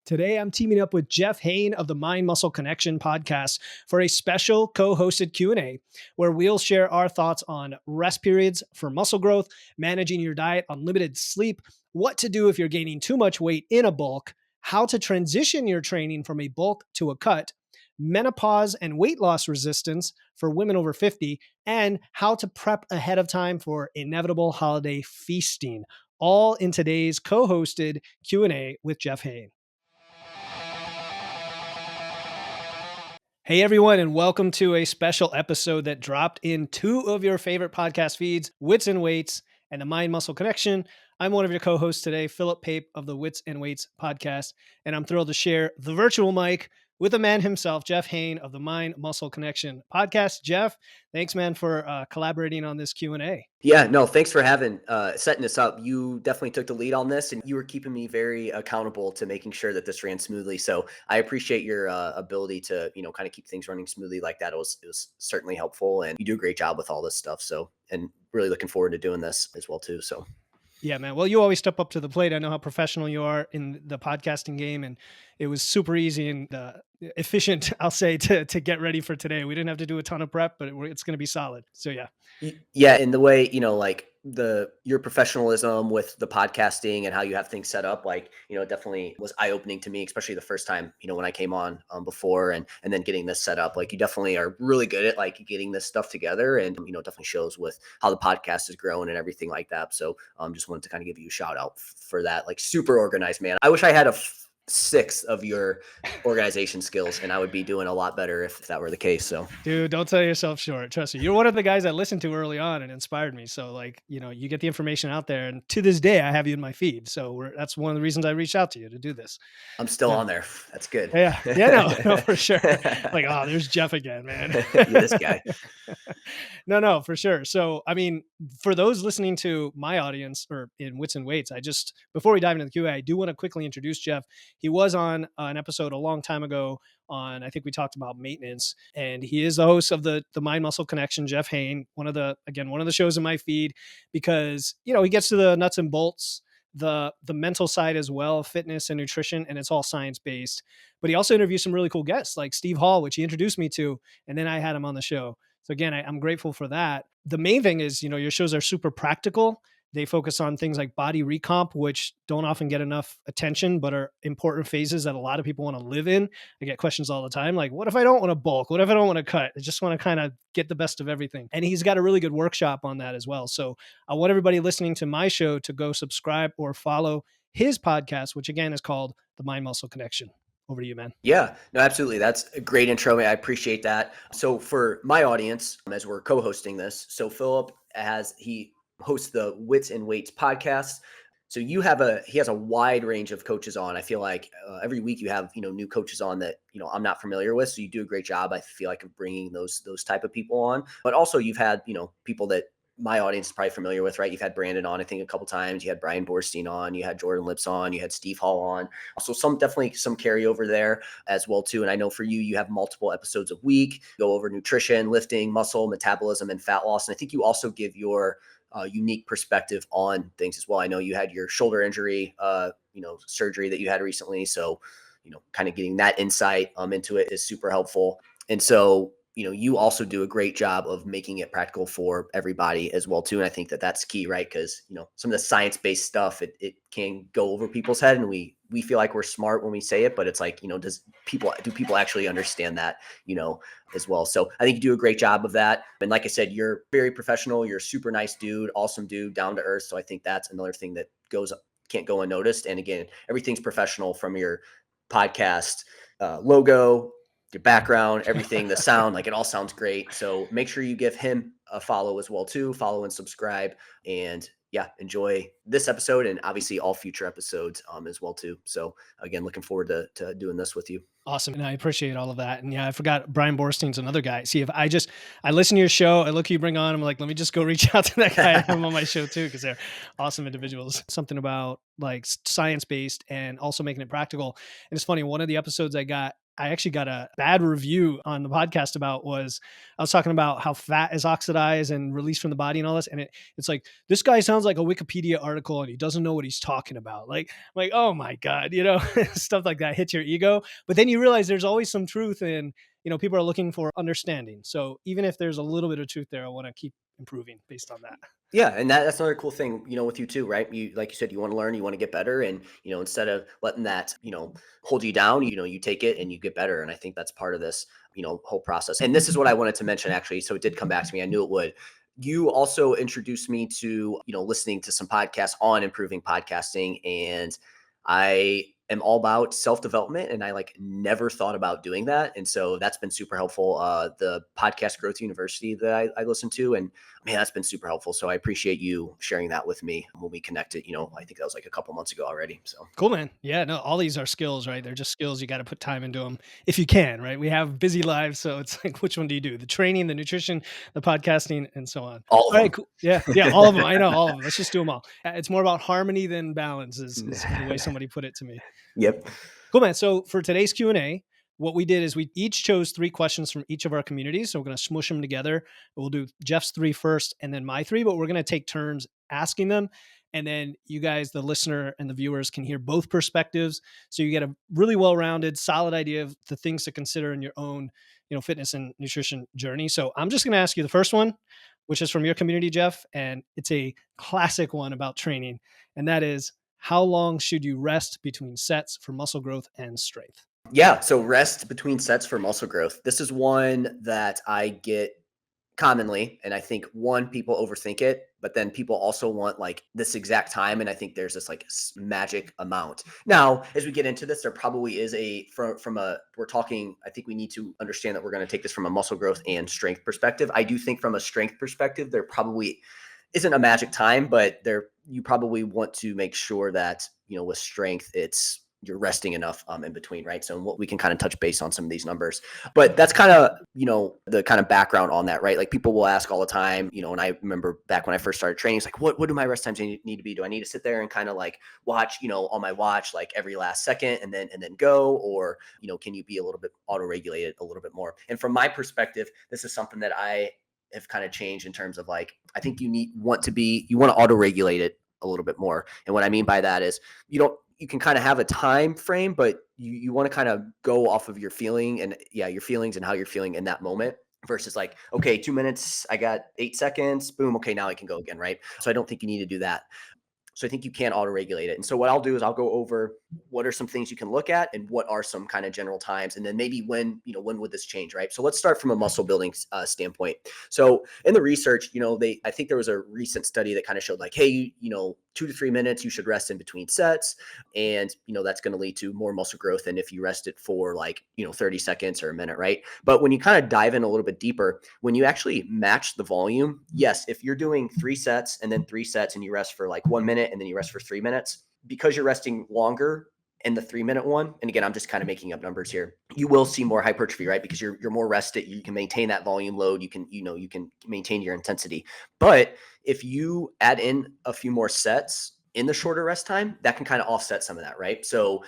Today, I'm teaming up with Jeff Hoehn of the Mind Muscle Connection podcast for a special co-hosted Q&A where we'll share our thoughts on rest periods for muscle growth, managing your diet on limited sleep, what to do if you're gaining too much weight in a bulk, how to transition your training from a bulk to a cut, menopause and weight loss resistance for women over 50, and how to prep ahead of time for inevitable holiday feasting, all in today's co-hosted Q&A with Jeff Hoehn. Hey everyone, and welcome to a special episode that dropped in two of your favorite podcast feeds, Wits and Weights and the Mind Muscle Connection. I'm one of your co-hosts today, Philip Pape of the Wits and Weights podcast, and I'm thrilled to share the virtual mic with the man himself, Jeff Hoehn of the Mind Muscle Connection podcast. Jeff, thanks, man, for collaborating on this Q&A. Yeah, no, thanks for setting this up. You definitely took the lead on this, and you were keeping me very accountable to making sure that this ran smoothly. So I appreciate your ability to, kind of keep things running smoothly like that. It was certainly helpful, and you do a great job with all this stuff. So, and really looking forward to doing this as well too. So. Yeah, man. Well, you always step up to the plate. I know how professional you are in the podcasting game, and it was super easy and efficient, I'll say, to get ready for today. We didn't have to do a ton of prep, but it's going to be solid. So yeah. Yeah, in the way, your professionalism with the podcasting and how you have things set up, it definitely was eye-opening to me, especially the first time, when I came on before and then getting this set up. Like, you definitely are really good at getting this stuff together, and it definitely shows with how the podcast is growing and everything like that. So just wanted to kind of give you a shout out for that. Like, super organized, man. I wish I had a sixth of your organization skills, and I would be doing a lot better if that were the case. So, dude, don't sell yourself short. Trust me, you're one of the guys I listened to early on and inspired me. So you get the information out there, and to this day I have you in my feed. So that's one of the reasons I reached out to you to do this. I'm still on there. That's good. Yeah, no, for sure. Like, oh, there's Jeff again, man. This guy. No, for sure. So, I mean, for those listening to my audience or in Wits and Weights, before we dive into the Q&A, I do want to quickly introduce Jeff. He was on an episode a long time ago I think we talked about maintenance, and he is the host of the Mind Muscle Connection, Jeff Hoehn, one of the shows in my feed, because, he gets to the nuts and bolts, the mental side as well, fitness and nutrition, and it's all science-based. But he also interviews some really cool guests like Steve Hall, which he introduced me to, and then I had him on the show. So again, I'm grateful for that. The main thing is, your shows are super practical. They focus on things like body recomp, which don't often get enough attention, but are important phases that a lot of people want to live in. I get questions all the time, like, what if I don't want to bulk? What if I don't want to cut? I just want to kind of get the best of everything. And he's got a really good workshop on that as well. So I want everybody listening to my show to go subscribe or follow his podcast, which again is called The Mind Muscle Connection. Over to you, man. Yeah, no, absolutely. That's a great intro, man. I appreciate that. So for my audience, as we're co-hosting this, so Philip he hosts the Wits and Weights podcast. So he has a wide range of coaches on. I feel like every week you have, new coaches on that, I'm not familiar with. So you do a great job, I feel like, of bringing those type of people on. But also you've had, people that my audience is probably familiar with, right? You've had Brandon on, I think, a couple times. You had Brian Borstein on, you had Jordan Lips on, you had Steve Hall on. Also definitely some carryover there as well too. And I know for you have multiple episodes a week, go over nutrition, lifting, muscle, metabolism, and fat loss. And I think you also give your unique perspective on things as well. I know you had your shoulder injury, surgery that you had recently. So, kind of getting that insight into it is super helpful. And so, you also do a great job of making it practical for everybody as well too. And I think that that's key, right? Because, some of the science-based stuff, it can go over people's head, and we feel like we're smart when we say it, but it's like, do people actually understand that, as well? So I think you do a great job of that. And like I said, you're very professional. You're a super nice dude, awesome dude, down to earth. So I think that's another thing that can't go unnoticed. And again, everything's professional from your podcast logo, your background, everything, the sound, like, it all sounds great. So make sure you give him a follow as well too. Follow and subscribe, and enjoy this episode and obviously all future episodes as well too. So again, looking forward to doing this with you. Awesome. And I appreciate all of that. And I forgot Brian Borstein's another guy. See, if I listen to your show, I look who you bring on, I'm like, let me just go reach out to that guy and have him on my show too, because they're awesome individuals. Something about like science-based and also making it practical. And it's funny, one of the episodes I got I actually got a bad review on the podcast about was I was talking about how fat is oxidized and released from the body and all this. And it's like, this guy sounds like a Wikipedia article and he doesn't know what he's talking about. Like, oh my God, stuff like that hits your ego. But then you realize there's always some truth in, people are looking for understanding. So even if there's a little bit of truth there, I want to keep improving based on that. Yeah, and that's another cool thing, with you too, right? You like you said, you want to learn, you want to get better, and instead of letting that, hold you down, you take it and you get better. And I think that's part of this, whole process. And this is what I wanted to mention actually. So it did come back to me. I knew it would. You also introduced me to, listening to some podcasts on improving podcasting, and I am all about self-development, and I like never thought about doing that. And so that's been super helpful. The Podcast Growth University that I listen to, and man, that's been super helpful. So I appreciate you sharing that with me when we connected. I think that was like a couple months ago already. So Cool, man. Yeah, no, all these are skills, right? They're just skills. You got to put time into them if you can, right? We have busy lives. So it's like, which one do you do? The training, the nutrition, the podcasting, and so on. all of All right, them. cool. Yeah, yeah, all of them. I know all of them. Let's just do them all. It's more about harmony than balance, is the way somebody put it to me. Yep. Cool, man. So for today's Q&A, what we did is we each chose 3 questions from each of our communities. So we're going to smush them together. We'll do Jeff's 3 first and then my 3, but we're going to take turns asking them. And then you guys, the listener and the viewers, can hear both perspectives. So you get a really well-rounded, solid idea of the things to consider in your own, fitness and nutrition journey. So I'm just going to ask you the first one, which is from your community, Jeff. And it's a classic one about training. And that is, how long should you rest between sets for muscle growth and strength? Yeah. So rest between sets for muscle growth. This is one that I get commonly. And I think people overthink it, but then people also want like this exact time. And I think there's this like magic amount. Now, as we get into this, there probably is we're talking, I think we need to understand that we're going to take this from a muscle growth and strength perspective. I do think from a strength perspective, there probably isn't a magic time, but you probably want to make sure that, with strength, you're resting enough in between, right? So what we can kind of touch base on some of these numbers, but that's kind of, the kind of background on that, right? Like people will ask all the time, and I remember back when I first started training, it's like, what do my rest times need to be? Do I need to sit there and kind of like watch, on my watch, like every last second and then go, or, can you be a little bit auto-regulated a little bit more? And from my perspective, this is something that I have kind of changed in terms of like, I think you want to auto-regulate it a little bit more. And what I mean by that is you can kind of have a time frame, but you want to kind of go off of your feeling and your feelings and how you're feeling in that moment versus like, okay, 2 minutes, I got 8 seconds, boom. Okay. Now I can go again. Right. So I don't think you need to do that. So I think you can auto-regulate it. And so what I'll do is I'll go over what are some things you can look at and what are some kind of general times. And then maybe when would this change, right? So let's start from a muscle building standpoint. So in the research, I think there was a recent study that kind of showed like, hey, 2 to 3 minutes, you should rest in between sets. And, that's going to lead to more muscle growth than if you rest it for like, 30 seconds or a minute, right? But when you kind of dive in a little bit deeper, when you actually match the volume, yes, if you're doing 3 sets and then 3 sets and you rest for like 1 minute and then you rest for 3 minutes, because you're resting longer in the 3-minute one, and again, I'm just kind of making up numbers here, you will see more hypertrophy, right? Because you're more rested, you can maintain that volume load, you can maintain your intensity. But if you add in a few more sets in the shorter rest time, that can kind of offset some of that, right? So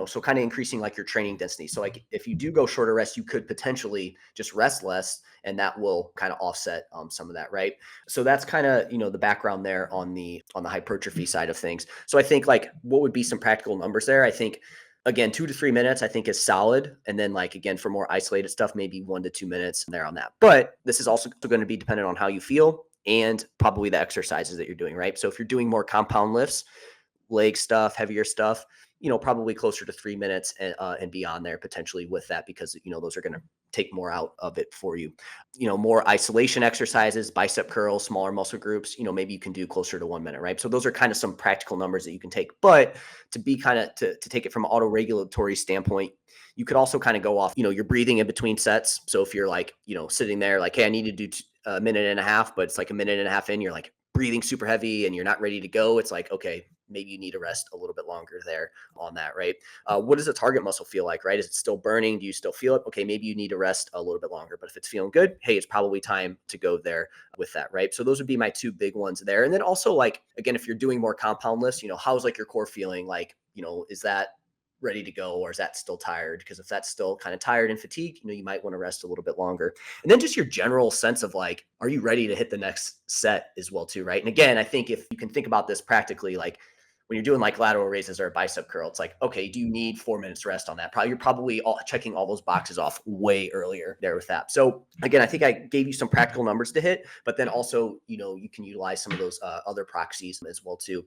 so kind of increasing like your training density. So like if you do go shorter rest, you could potentially just rest less, and that will kind of offset some of that, right? So that's kind of the background there on the hypertrophy side of things. So I think like what would be some practical numbers there? I think again 2 to 3 minutes I think is solid, and then like again for more isolated stuff maybe 1 to 2 minutes there on that. But this is also going to be dependent on how you feel and probably the exercises that you're doing, right? So if you're doing more compound lifts, leg stuff, heavier stuff, probably closer to 3 minutes and beyond there potentially with that, because, those are going to take more out of it for you. More isolation exercises, bicep curls, smaller muscle groups, maybe you can do closer to 1 minute, right? So those are kind of some practical numbers that you can take. But to be kind of to take it from an auto-regulatory standpoint, you could also kind of go off, your breathing in between sets. So if you're like, sitting there like, hey, I need to do a minute and a half, but it's like a minute and a half in, you're like breathing super heavy and you're not ready to go. It's like, okay, maybe you need to rest a little bit longer there on that, right? What does the target muscle feel like, right? Is it still burning? Do you still feel it? Okay, maybe you need to rest a little bit longer. But if it's feeling good, hey, it's probably time to go there with that, right? So those would be my 2 big ones there. And then also like, again, if you're doing more compound lifts, how's like your core feeling? Like, is that ready to go, or is that still tired? Because if that's still kind of tired and fatigued, you might want to rest a little bit longer. And then just your general sense of like, are you ready to hit the next set as well too, right? And again, I think if you can think about this practically, like when you're doing like lateral raises or a bicep curl, it's like, okay, do you need 4 minutes rest on that? Probably you're probably checking all those boxes off way earlier there with that. So again, I think I gave you some practical numbers to hit, but then also, you can utilize some of those other proxies as well too.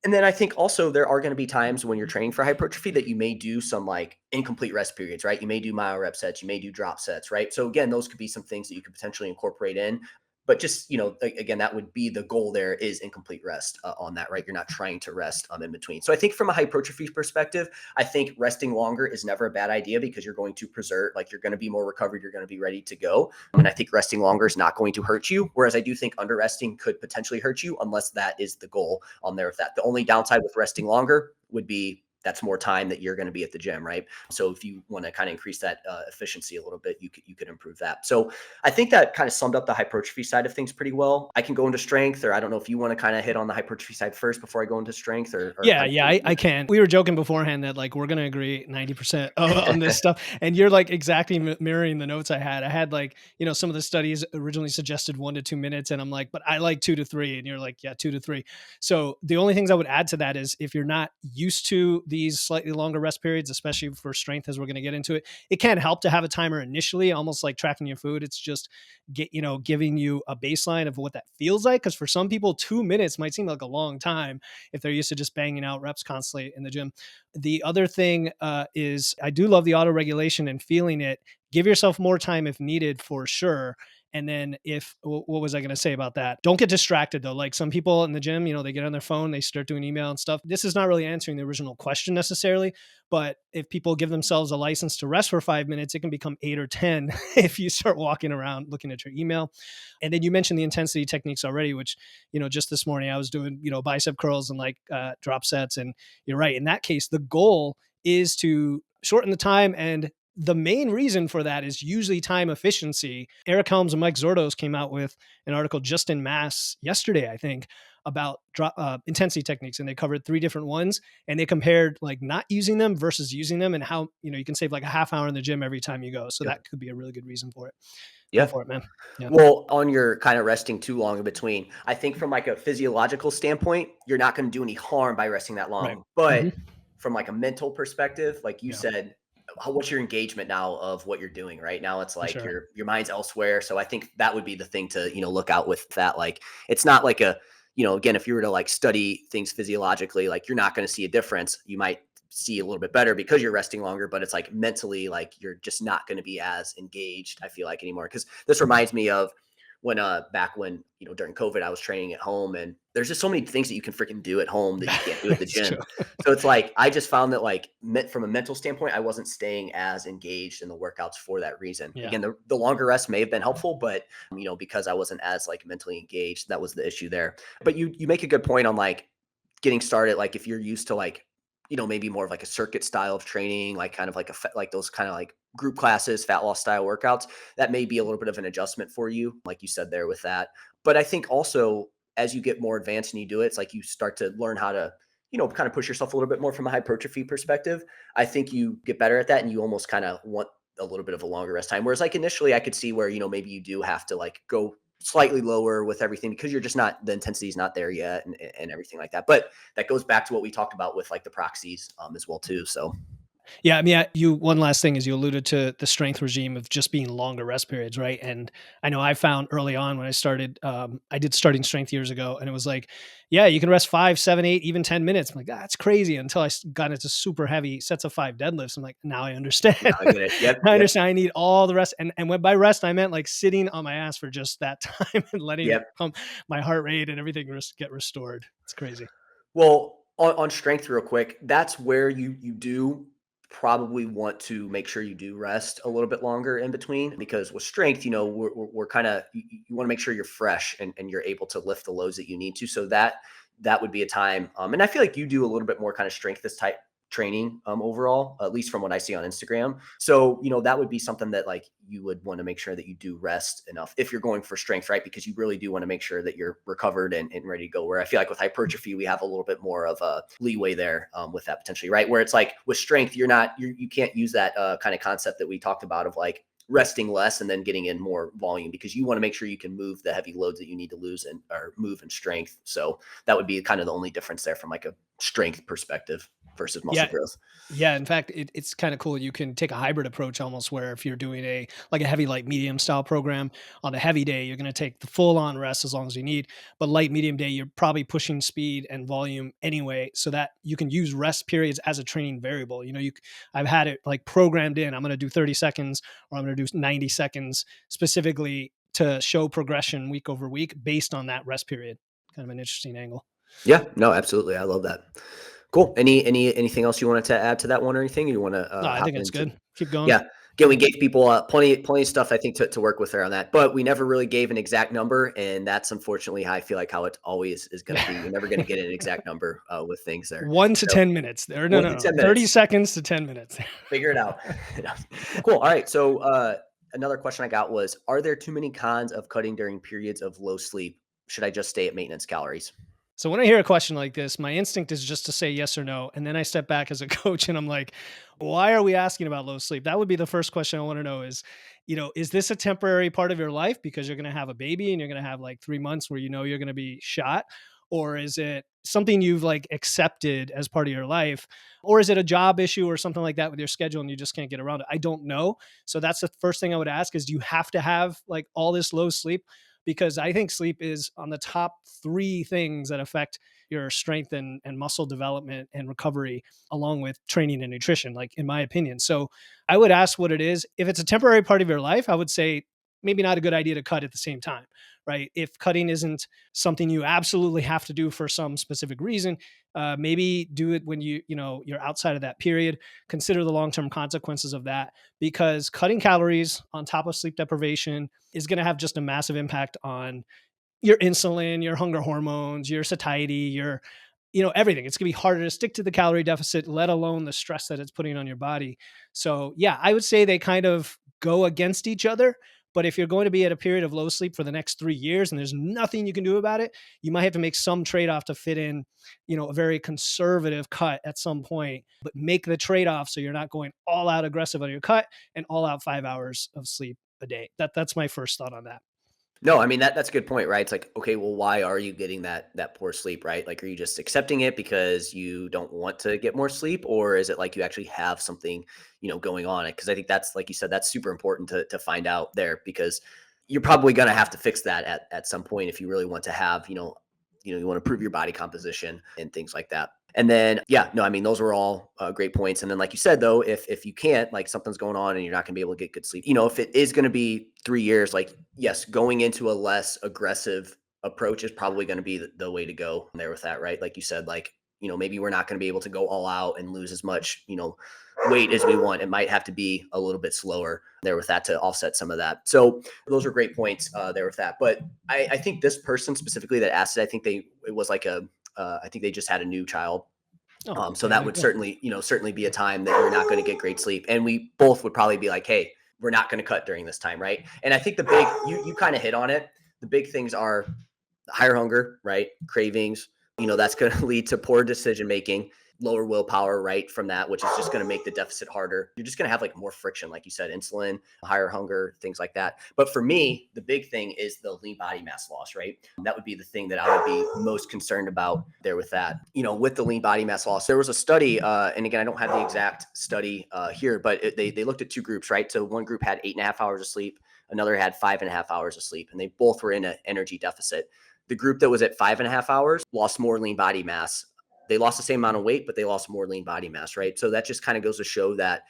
And then I think also there are going to be times when you're training for hypertrophy that you may do some like incomplete rest periods, right? You may do myo rep sets, you may do drop sets, right? So again, those could be some things that you could potentially incorporate in. But just, again, that would be the goal there is incomplete rest on that, right? You're not trying to rest in between. So I think from a hypertrophy perspective, I think resting longer is never a bad idea because you're going to preserve, like you're going to be more recovered, you're going to be ready to go. And I think resting longer is not going to hurt you. Whereas I do think under resting could potentially hurt you unless that is the goal on there with that. The only downside with resting longer would be that's more time that you're going to be at the gym, right? So if you want to kind of increase that efficiency a little bit, you could improve that. So I think that kind of summed up the hypertrophy side of things pretty well. I can go into strength, or I don't know if you want to kind of hit on the hypertrophy side first before I go into strength, or Yeah, how do yeah, you I want can. We were joking beforehand that like we're gonna agree 90% on this to stuff, and you're like exactly mirroring the notes I had. I had like some of the studies originally suggested 1 to 2 minutes, and I'm like, but I like 2 to 3, and you're like, yeah, 2 to 3. So the only things I would add to that is if you're not used to these slightly longer rest periods, especially for strength, as we're gonna get into it, it can help to have a timer initially, almost like tracking your food. It's just giving you a baseline of what that feels like, because for some people 2 minutes might seem like a long time if they're used to just banging out reps constantly in the gym. The other thing is I do love the auto regulation and feeling it. Give yourself more time if needed for sure. And then what was I going to say about that? Don't get distracted though. Like some people in the gym, they get on their phone, they start doing email and stuff. This is not really answering the original question necessarily, but if people give themselves a license to rest for 5 minutes, it can become 8 or 10 if you start walking around looking at your email. And then you mentioned the intensity techniques already, which, just this morning I was doing, bicep curls and like drop sets. And you're right. In that case, the goal is to shorten the time. And the main reason for that is usually time efficiency. Eric Helms and Mike Zordos came out with an article just in Mass yesterday, I think, about intensity techniques, and they covered 3 different ones, and they compared like not using them versus using them, and how you can save like a half hour in the gym every time you go. So Yep. that could be a really good reason for it. Go Yeah. for it, man. Yeah. Well, on your kind of resting too long in between, I think from like a physiological standpoint, you're not going to do any harm by resting that Right. long. Hmm. But from like a mental perspective, like you Yeah, said, what's your engagement now of what you're doing right now? It's for like sure. your mind's elsewhere. So I think that would be the thing to look out with that. Like it's not like again, if you were to like study things physiologically, like you're not going to see a difference. You might see a little bit better because you're resting longer, but it's like mentally, like you're just not going to be as engaged, I feel like, anymore. Because this reminds me of when back when during COVID I was training at home, and there's just so many things that you can freaking do at home that you Yeah, can't do at the it's true. gym. So it's like I just found that like from a mental standpoint, I wasn't staying as engaged in the workouts for that reason. Yeah. Again, the longer rest may have been helpful, but because I wasn't as like mentally engaged, that was the issue there. But you make a good point on like getting started. Like if you're used to like maybe more of like a circuit style of training, like kind of like like those kind of like group classes, fat loss style workouts, that may be a little bit of an adjustment for you, like you said there with that. But I think also as you get more advanced and you do it, it's like you start to learn how to, kind of push yourself a little bit more from a hypertrophy perspective. I think you get better at that and you almost kind of want a little bit of a longer rest time. Whereas like initially I could see where, maybe you do have to like go slightly lower with everything because you're just not, the intensity is not there yet, and everything like that. But that goes back to what we talked about with like the proxies as well too. So Yeah, I mean, one last thing is you alluded to the strength regime of just being longer rest periods, right? And I know I found early on when I started, I did starting strength years ago, and it was like, yeah, you can rest 5, 7, 8, even 10 minutes. I'm like, that's crazy. Until I got into super heavy sets of 5 deadlifts, I'm like, now I understand. now I get it. Yep. I Yep. understand. I need all the rest, and when by rest I meant like sitting on my ass for just that time and letting Yep. my heart rate and everything get restored. It's crazy. Well, on strength, real quick, that's where you do probably want to make sure you do rest a little bit longer in between, because with strength, we're kind of you want to make sure you're fresh and you're able to lift the loads that you need to. So that would be a time. And I feel like you do a little bit more kind of strength this type training overall, at least from what I see on Instagram. So, that would be something that like you would want to make sure that you do rest enough if you're going for strength, right? Because you really do want to make sure that you're recovered and ready to go. Where I feel like with hypertrophy, we have a little bit more of a leeway there with that potentially, right? Where it's like with strength, you can't use that kind of concept that we talked about of like resting less and then getting in more volume, because you want to make sure you can move the heavy loads that you need to lose and or move in strength. So that would be kind of the only difference there from like a strength perspective versus muscle Yeah. growth. Yeah, in fact, it's kind of cool. You can take a hybrid approach almost where if you're doing a heavy light medium style program on a heavy day, you're going to take the full on rest as long as you need. But light medium day, you're probably pushing speed and volume anyway, so that you can use rest periods as a training variable. I've had it like programmed in. I'm going to do 30 seconds or I'm going to do 90 seconds specifically to show progression week over week based on that rest period. Kind of an interesting angle. Yeah, no, absolutely. I love that. Cool. Anything else you wanted to add to that one or anything? You want to No, I hop think it's into? good. Keep going. Yeah. Again, we gave people plenty of stuff I think to work with there on that, but we never really gave an exact number, and that's unfortunately how I feel like how it always is going to be. You're never going to get an exact number with things there. 1 to So 10 minutes. Or no, one no, to no, 10 minutes, 30 seconds to 10 minutes. figure it out. Cool. All right. So another question I got was: are there too many cons of cutting during periods of low sleep? Should I just stay at maintenance calories? So when I hear a question like this, my instinct is just to say yes or no. And then I step back as a coach and I'm like, why are we asking about low sleep? That would be the first question I want to know is, is this a temporary part of your life because you're going to have a baby and you're going to have like 3 months where you're going to be shot? Or is it something you've like accepted as part of your life? Or is it a job issue or something like that with your schedule and you just can't get around it? I don't know. So that's the first thing I would ask is, do you have to have like all this low sleep? Because I think sleep is on the top three things that affect your strength and muscle development and recovery, along with training and nutrition, like in my opinion. So I would ask what it is. If it's a temporary part of your life, I would say maybe not a good idea to cut at the same time, right? If cutting isn't something you absolutely have to do for some specific reason, maybe do it when you're outside of that period. Consider the long-term consequences of that, because cutting calories on top of sleep deprivation is going to have just a massive impact on your insulin, your hunger hormones, your satiety, everything. It's going to be harder to stick to the calorie deficit, let alone the stress that it's putting on your body. So, yeah, I would say they kind of go against each other. But if you're going to be at a period of low sleep for the next 3 years and there's nothing you can do about it, you might have to make some trade off to fit in, a very conservative cut at some point, but make the trade off so you're not going all out aggressive on your cut and all out 5 hours of sleep a day. That's my first thought on that. No, I mean that's a good point, right? It's like, okay, well, why are you getting that poor sleep, right? Like, are you just accepting it because you don't want to get more sleep, or is it like you actually have something, going on? Because I think that's like you said, that's super important to find out there, because you're probably gonna have to fix that at some point if you really want to have, you want to improve your body composition and things like that. And then, yeah, no, I mean, those were all great points. And then, like you said, though, if you can't, like something's going on and you're not going to be able to get good sleep, if it is going to be 3 years, like, yes, going into a less aggressive approach is probably going to be the way to go there with that, right? Like you said, like, maybe we're not going to be able to go all out and lose as much, weight as we want. It might have to be a little bit slower there with that to offset some of that. So those are great points there with that. But I think this person specifically that asked it, I think it was like I think they just had a new child. Oh, So okay. that There you would go. certainly be a time that you're not going to get great sleep. And we both would probably be like, hey, we're not going to cut during this time, right? And I think the big, you kind of hit on it. The big things are higher hunger, right? Cravings, that's going to lead to poor decision making, lower willpower, right? From that, which is just going to make the deficit harder. You're just going to have like more friction, like you said, insulin, higher hunger, things like that. But for me, the big thing is the lean body mass loss, right? That would be the thing that I would be most concerned about there with that. With the lean body mass loss, there was a study, and again, I don't have the exact study here, but they looked at two groups, right? So one group had 8.5 hours of sleep, another had 5.5 hours of sleep, and they both were in an energy deficit. The group that was at 5.5 hours lost more lean body mass. They lost the same amount of weight, but they lost more lean body mass, right? So that just kind of goes to show that,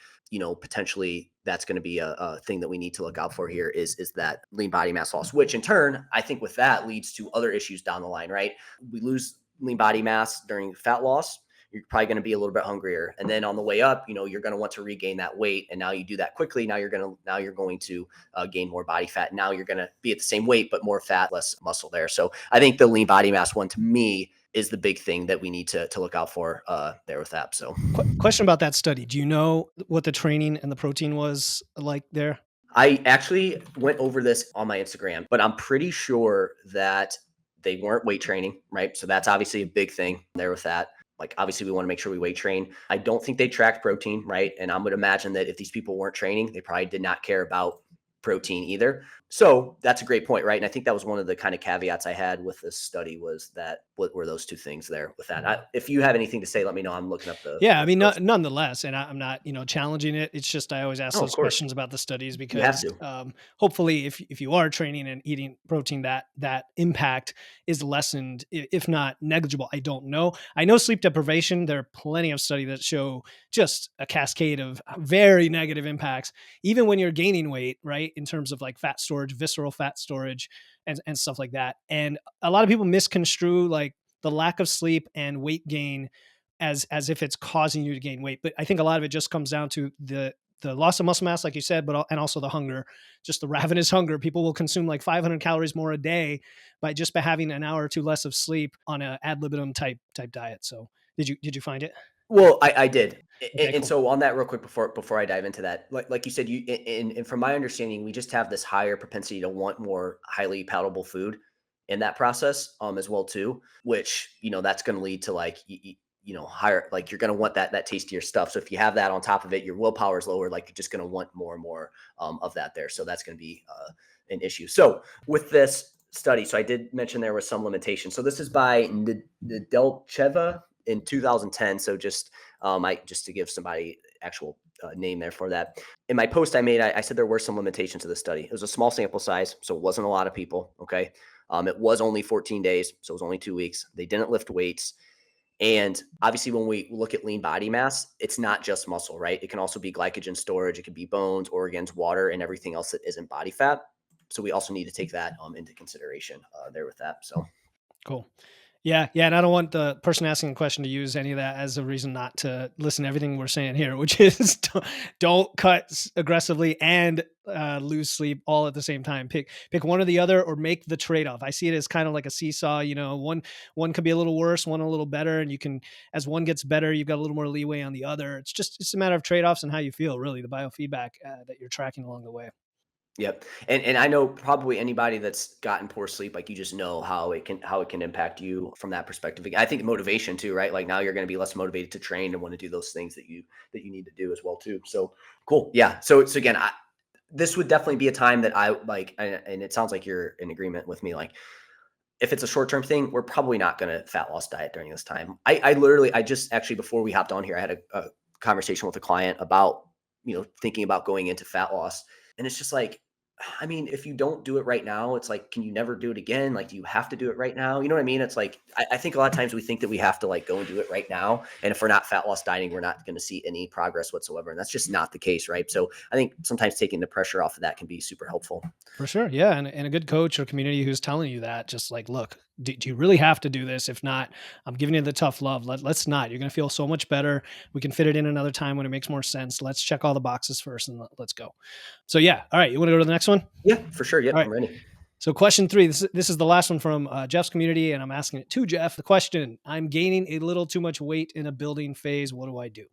potentially that's going to be a thing that we need to look out for here is that lean body mass loss, which in turn, I think with that leads to other issues down the line, right? We lose lean body mass during fat loss. You're probably going to be a little bit hungrier. And then on the way up, you're going to want to regain that weight. And now you do that quickly. Now you're going to gain more body fat. Now you're going to be at the same weight, but more fat, less muscle there. So I think the lean body mass one to me is the big thing that we need to look out for there with that. So Question about that study. Do you know what the training and the protein was like there? I actually went over this on my Instagram, but I'm pretty sure that they weren't weight training, right? So that's obviously a big thing there with that. Like, obviously, we want to make sure we weight train. I don't think they tracked protein, right? And I would imagine that if these people weren't training, they probably did not care about protein either. So that's a great point, right? And I think that was one of the kind of caveats I had with this study was that what were those two things there with that? If you have anything to say, let me know. I'm looking up Yeah, I the mean, post. nonetheless, and I'm not, challenging it. It's just I always ask Oh, of those course. questions about the studies You have because to. hopefully, if you are training and eating protein, that impact is lessened, if not negligible. I don't know. I know sleep deprivation. There are plenty of studies that show just a cascade of very negative impacts, even when you're gaining weight, right? In terms of like fat storage, visceral fat storage, and stuff like that. And a lot of people misconstrue like the lack of sleep and weight gain as if it's causing you to gain weight. But I think a lot of it just comes down to the loss of muscle mass, like you said, and also the hunger, just the ravenous hunger. People will consume like 500 calories more a day by having an hour or two less of sleep on a ad libitum type diet. So did you find it? Well, I did. Okay, And cool. so on that real quick before I dive into that, like you said, and from my understanding, we just have this higher propensity to want more highly palatable food in that process as well too, which that's going to lead to like higher, like you're going to want that tastier stuff. So if you have that on top of it, your willpower is lower, like you're just going to want more and more of that there. So that's going to be an issue. So with this study, so I did mention there was some limitation. So this is by Nedelcheva in 2010. So just to give somebody actual name there for that. In my post I made, I said there were some limitations to the study. It was a small sample size, so it wasn't a lot of people. Okay, it was only 14 days, so it was only 2 weeks. They didn't lift weights. And obviously, when we look at lean body mass, it's not just muscle, right? It can also be glycogen storage. It could be bones, organs, water, and everything else that isn't body fat. So we also need to take that into consideration there with that. So Cool. Yeah, yeah, and I don't want the person asking the question to use any of that as a reason not to listen to everything we're saying here, which is don't cut aggressively and lose sleep all at the same time. Pick one or the other, or make the trade off. I see it as kind of like a seesaw. One could be a little worse, one a little better, and you can, as one gets better, you've got a little more leeway on the other. It's a matter of trade offs and how you feel, really, the biofeedback that you're tracking along the way. yep. And I know probably anybody that's gotten poor sleep, like you just know how it can impact you from that perspective. I think motivation too, right? Like now you're going to be less motivated to train and want to do those things that you need to do as well too. So cool. Yeah. So again, this would definitely be a time that I like, and it sounds like you're in agreement with me. Like if it's a short term thing, we're probably not going to fat loss diet during this time. I just actually before we hopped on here, I had a conversation with a client about thinking about going into fat loss, and it's just like I mean, if you don't do it right now, it's like, can you never do it again? Like, do you have to do it right now? You know what I mean? It's like, I think a lot of times we think that we have to like go and do it right now. And if we're not fat loss dieting, we're not going to see any progress whatsoever. And that's just not the case, right? So I think sometimes taking the pressure off of that can be super helpful. For sure. Yeah. And a good coach or community who's telling you that, just like, look, do you really have to do this? If not, I'm giving you the tough love. Let's not. You're going to feel so much better. We can fit it in another time when it makes more sense. Let's check all the boxes first and let's go. So, yeah. All right. You want to go to the next one? Yeah, for sure. All Yep. right. I'm ready. So, question three, this is the last one from Jeff's community, and I'm asking it to Jeff. The question: I'm gaining a little too much weight in a building phase. What do I do?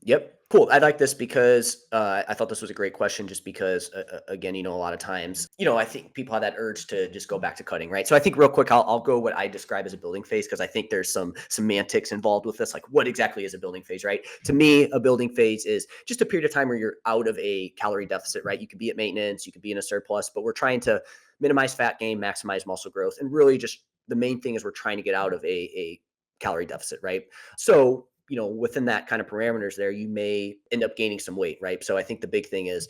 Yep. Cool. I like this because I thought this was a great question just because, again, a lot of times, I think people have that urge to just go back to cutting, right? So I think real quick, I'll go what I describe as a building phase because I think there's some semantics involved with this. Like what exactly is a building phase, right? To me, a building phase is just a period of time where you're out of a calorie deficit, right? You could be at maintenance, you could be in a surplus, but we're trying to minimize fat gain, maximize muscle growth. And really just the main thing is we're trying to get out of a calorie deficit, right? So within that kind of parameters there, you may end up gaining some weight, right? So I think the big thing is,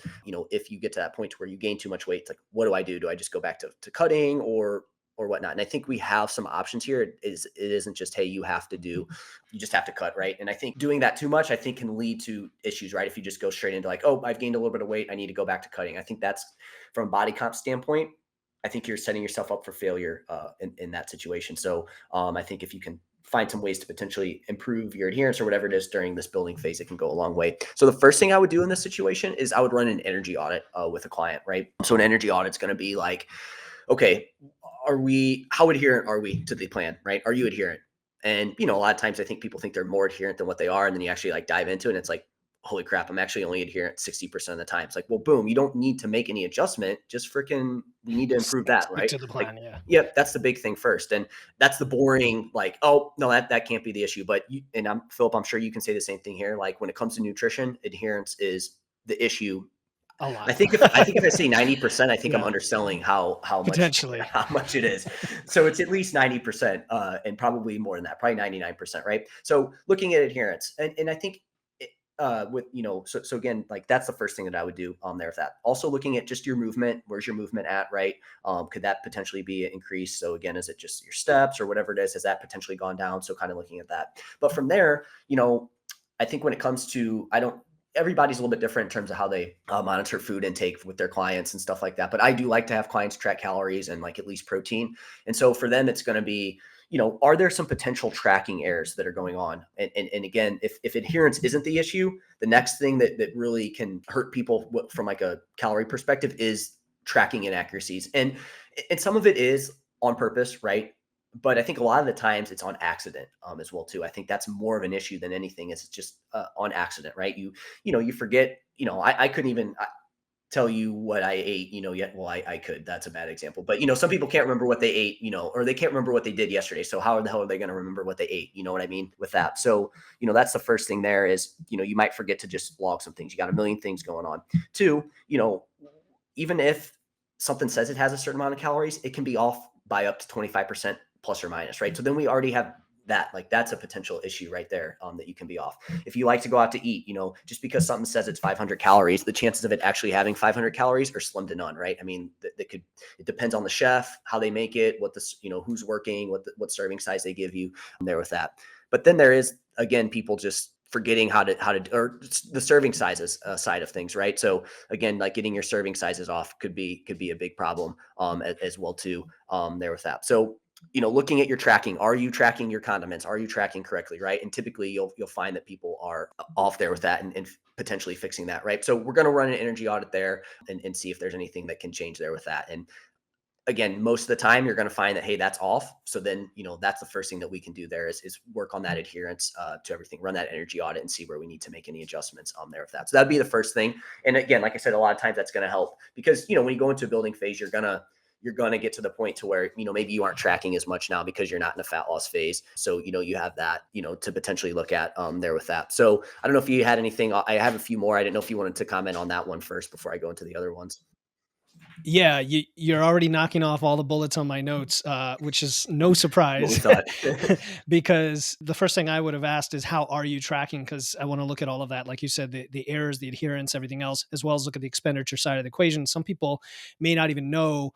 if you get to that point where you gain too much weight, it's like, what do I do? Do I just go back to cutting or whatnot? And I think we have some options here. It isn't just, hey, you just have to cut, right? And I think doing that too much, I think can lead to issues, right? If you just go straight into like, oh, I've gained a little bit of weight, I need to go back to cutting. I think that's from a body comp standpoint. I think you're setting yourself up for failure in that situation. So I think if you can find some ways to potentially improve your adherence or whatever it is during this building phase, it can go a long way. So the first thing I would do in this situation is I would run an energy audit with a client, right? So an energy audit is going to be like, okay, how adherent are we to the plan, right? Are you adherent? And, a lot of times I think people think they're more adherent than what they are. And then you actually like dive into it and it's like, holy crap, I'm actually only adherent 60% of the time. It's like, well, boom, you don't need to make any adjustment. Just freaking, we need to improve that, Stick right? to the Like, plan. Yeah. yep, that's the big thing first. And that's the boring, like, oh, no, that can't be the issue. But and Philip, I'm sure you can say the same thing here. Like when it comes to nutrition, adherence is the issue. A lot. I think if I say 90%, I think I'm Yeah. underselling how much Potentially. how much it is. So it's at least 90%, and probably more than that, probably 99%, right? So looking at adherence, and I think with so again, like that's the first thing that I would do there with that. Also looking at just your movement, where's your movement at, right? Could that potentially be increased? So again, is it just your steps or whatever it is? Has that potentially gone down? So kind of looking at that. But from there, I think when it comes to, I don't, everybody's a little bit different in terms of how they monitor food intake with their clients and stuff like that. But I do like to have clients track calories and like at least protein. And so for them, it's going to be, are there some potential tracking errors that are going on? And again, if adherence isn't the issue, the next thing that really can hurt people from like a calorie perspective is tracking inaccuracies. And some of it is on purpose, right? But I think a lot of the times it's on accident as well too. I think that's more of an issue than anything. Is it's just on accident, right? You forget. I couldn't even tell you what I ate. Yet. Well, I could. That's a bad example. But some people can't remember what they ate. Or they can't remember what they did yesterday. So how the hell are they going to remember what they ate? You know what I mean with that. So that's the first thing. There is you might forget to just log some things. You got a million things going on. Two, even if something says it has a certain amount of calories, it can be off by up to 25% plus or minus, right? So then we already have that. Like that's a potential issue right there that you can be off. If you like to go out to eat, just because something says it's 500 calories, the chances of it actually having 500 calories are slim to none, right? I mean, it depends on the chef, how they make it, who's working, what serving size they give you there with that. But then there is, again, people just forgetting how to or the serving sizes side of things, right? So again, like getting your serving sizes off could be a big problem as well too there with that. So looking at your tracking, are you tracking your condiments? Are you tracking correctly, right? And typically you'll find that people are off there with that and potentially fixing that, right? So we're going to run an energy audit there and see if there's anything that can change there with that. And again, most of the time you're going to find that, hey, that's off. So then, that's the first thing that we can do there is work on that adherence to everything, run that energy audit and see where we need to make any adjustments there with that. So that'd be the first thing. And again, like I said, a lot of times that's going to help because, when you go into a building phase, you're going to get to the point to where, maybe you aren't tracking as much now because you're not in a fat loss phase. So, you have that, to potentially look at there with that. So I don't know if you had anything. I have a few more. I didn't know if you wanted to comment on that one first before I go into the other ones. Yeah, you're already knocking off all the bullets on my notes, which is no What we surprise thought. because the first thing I would have asked is how are you tracking? Because I want to look at all of that, like you said, the errors, the adherence, everything else, as well as look at the expenditure side of the equation. Some people may not even know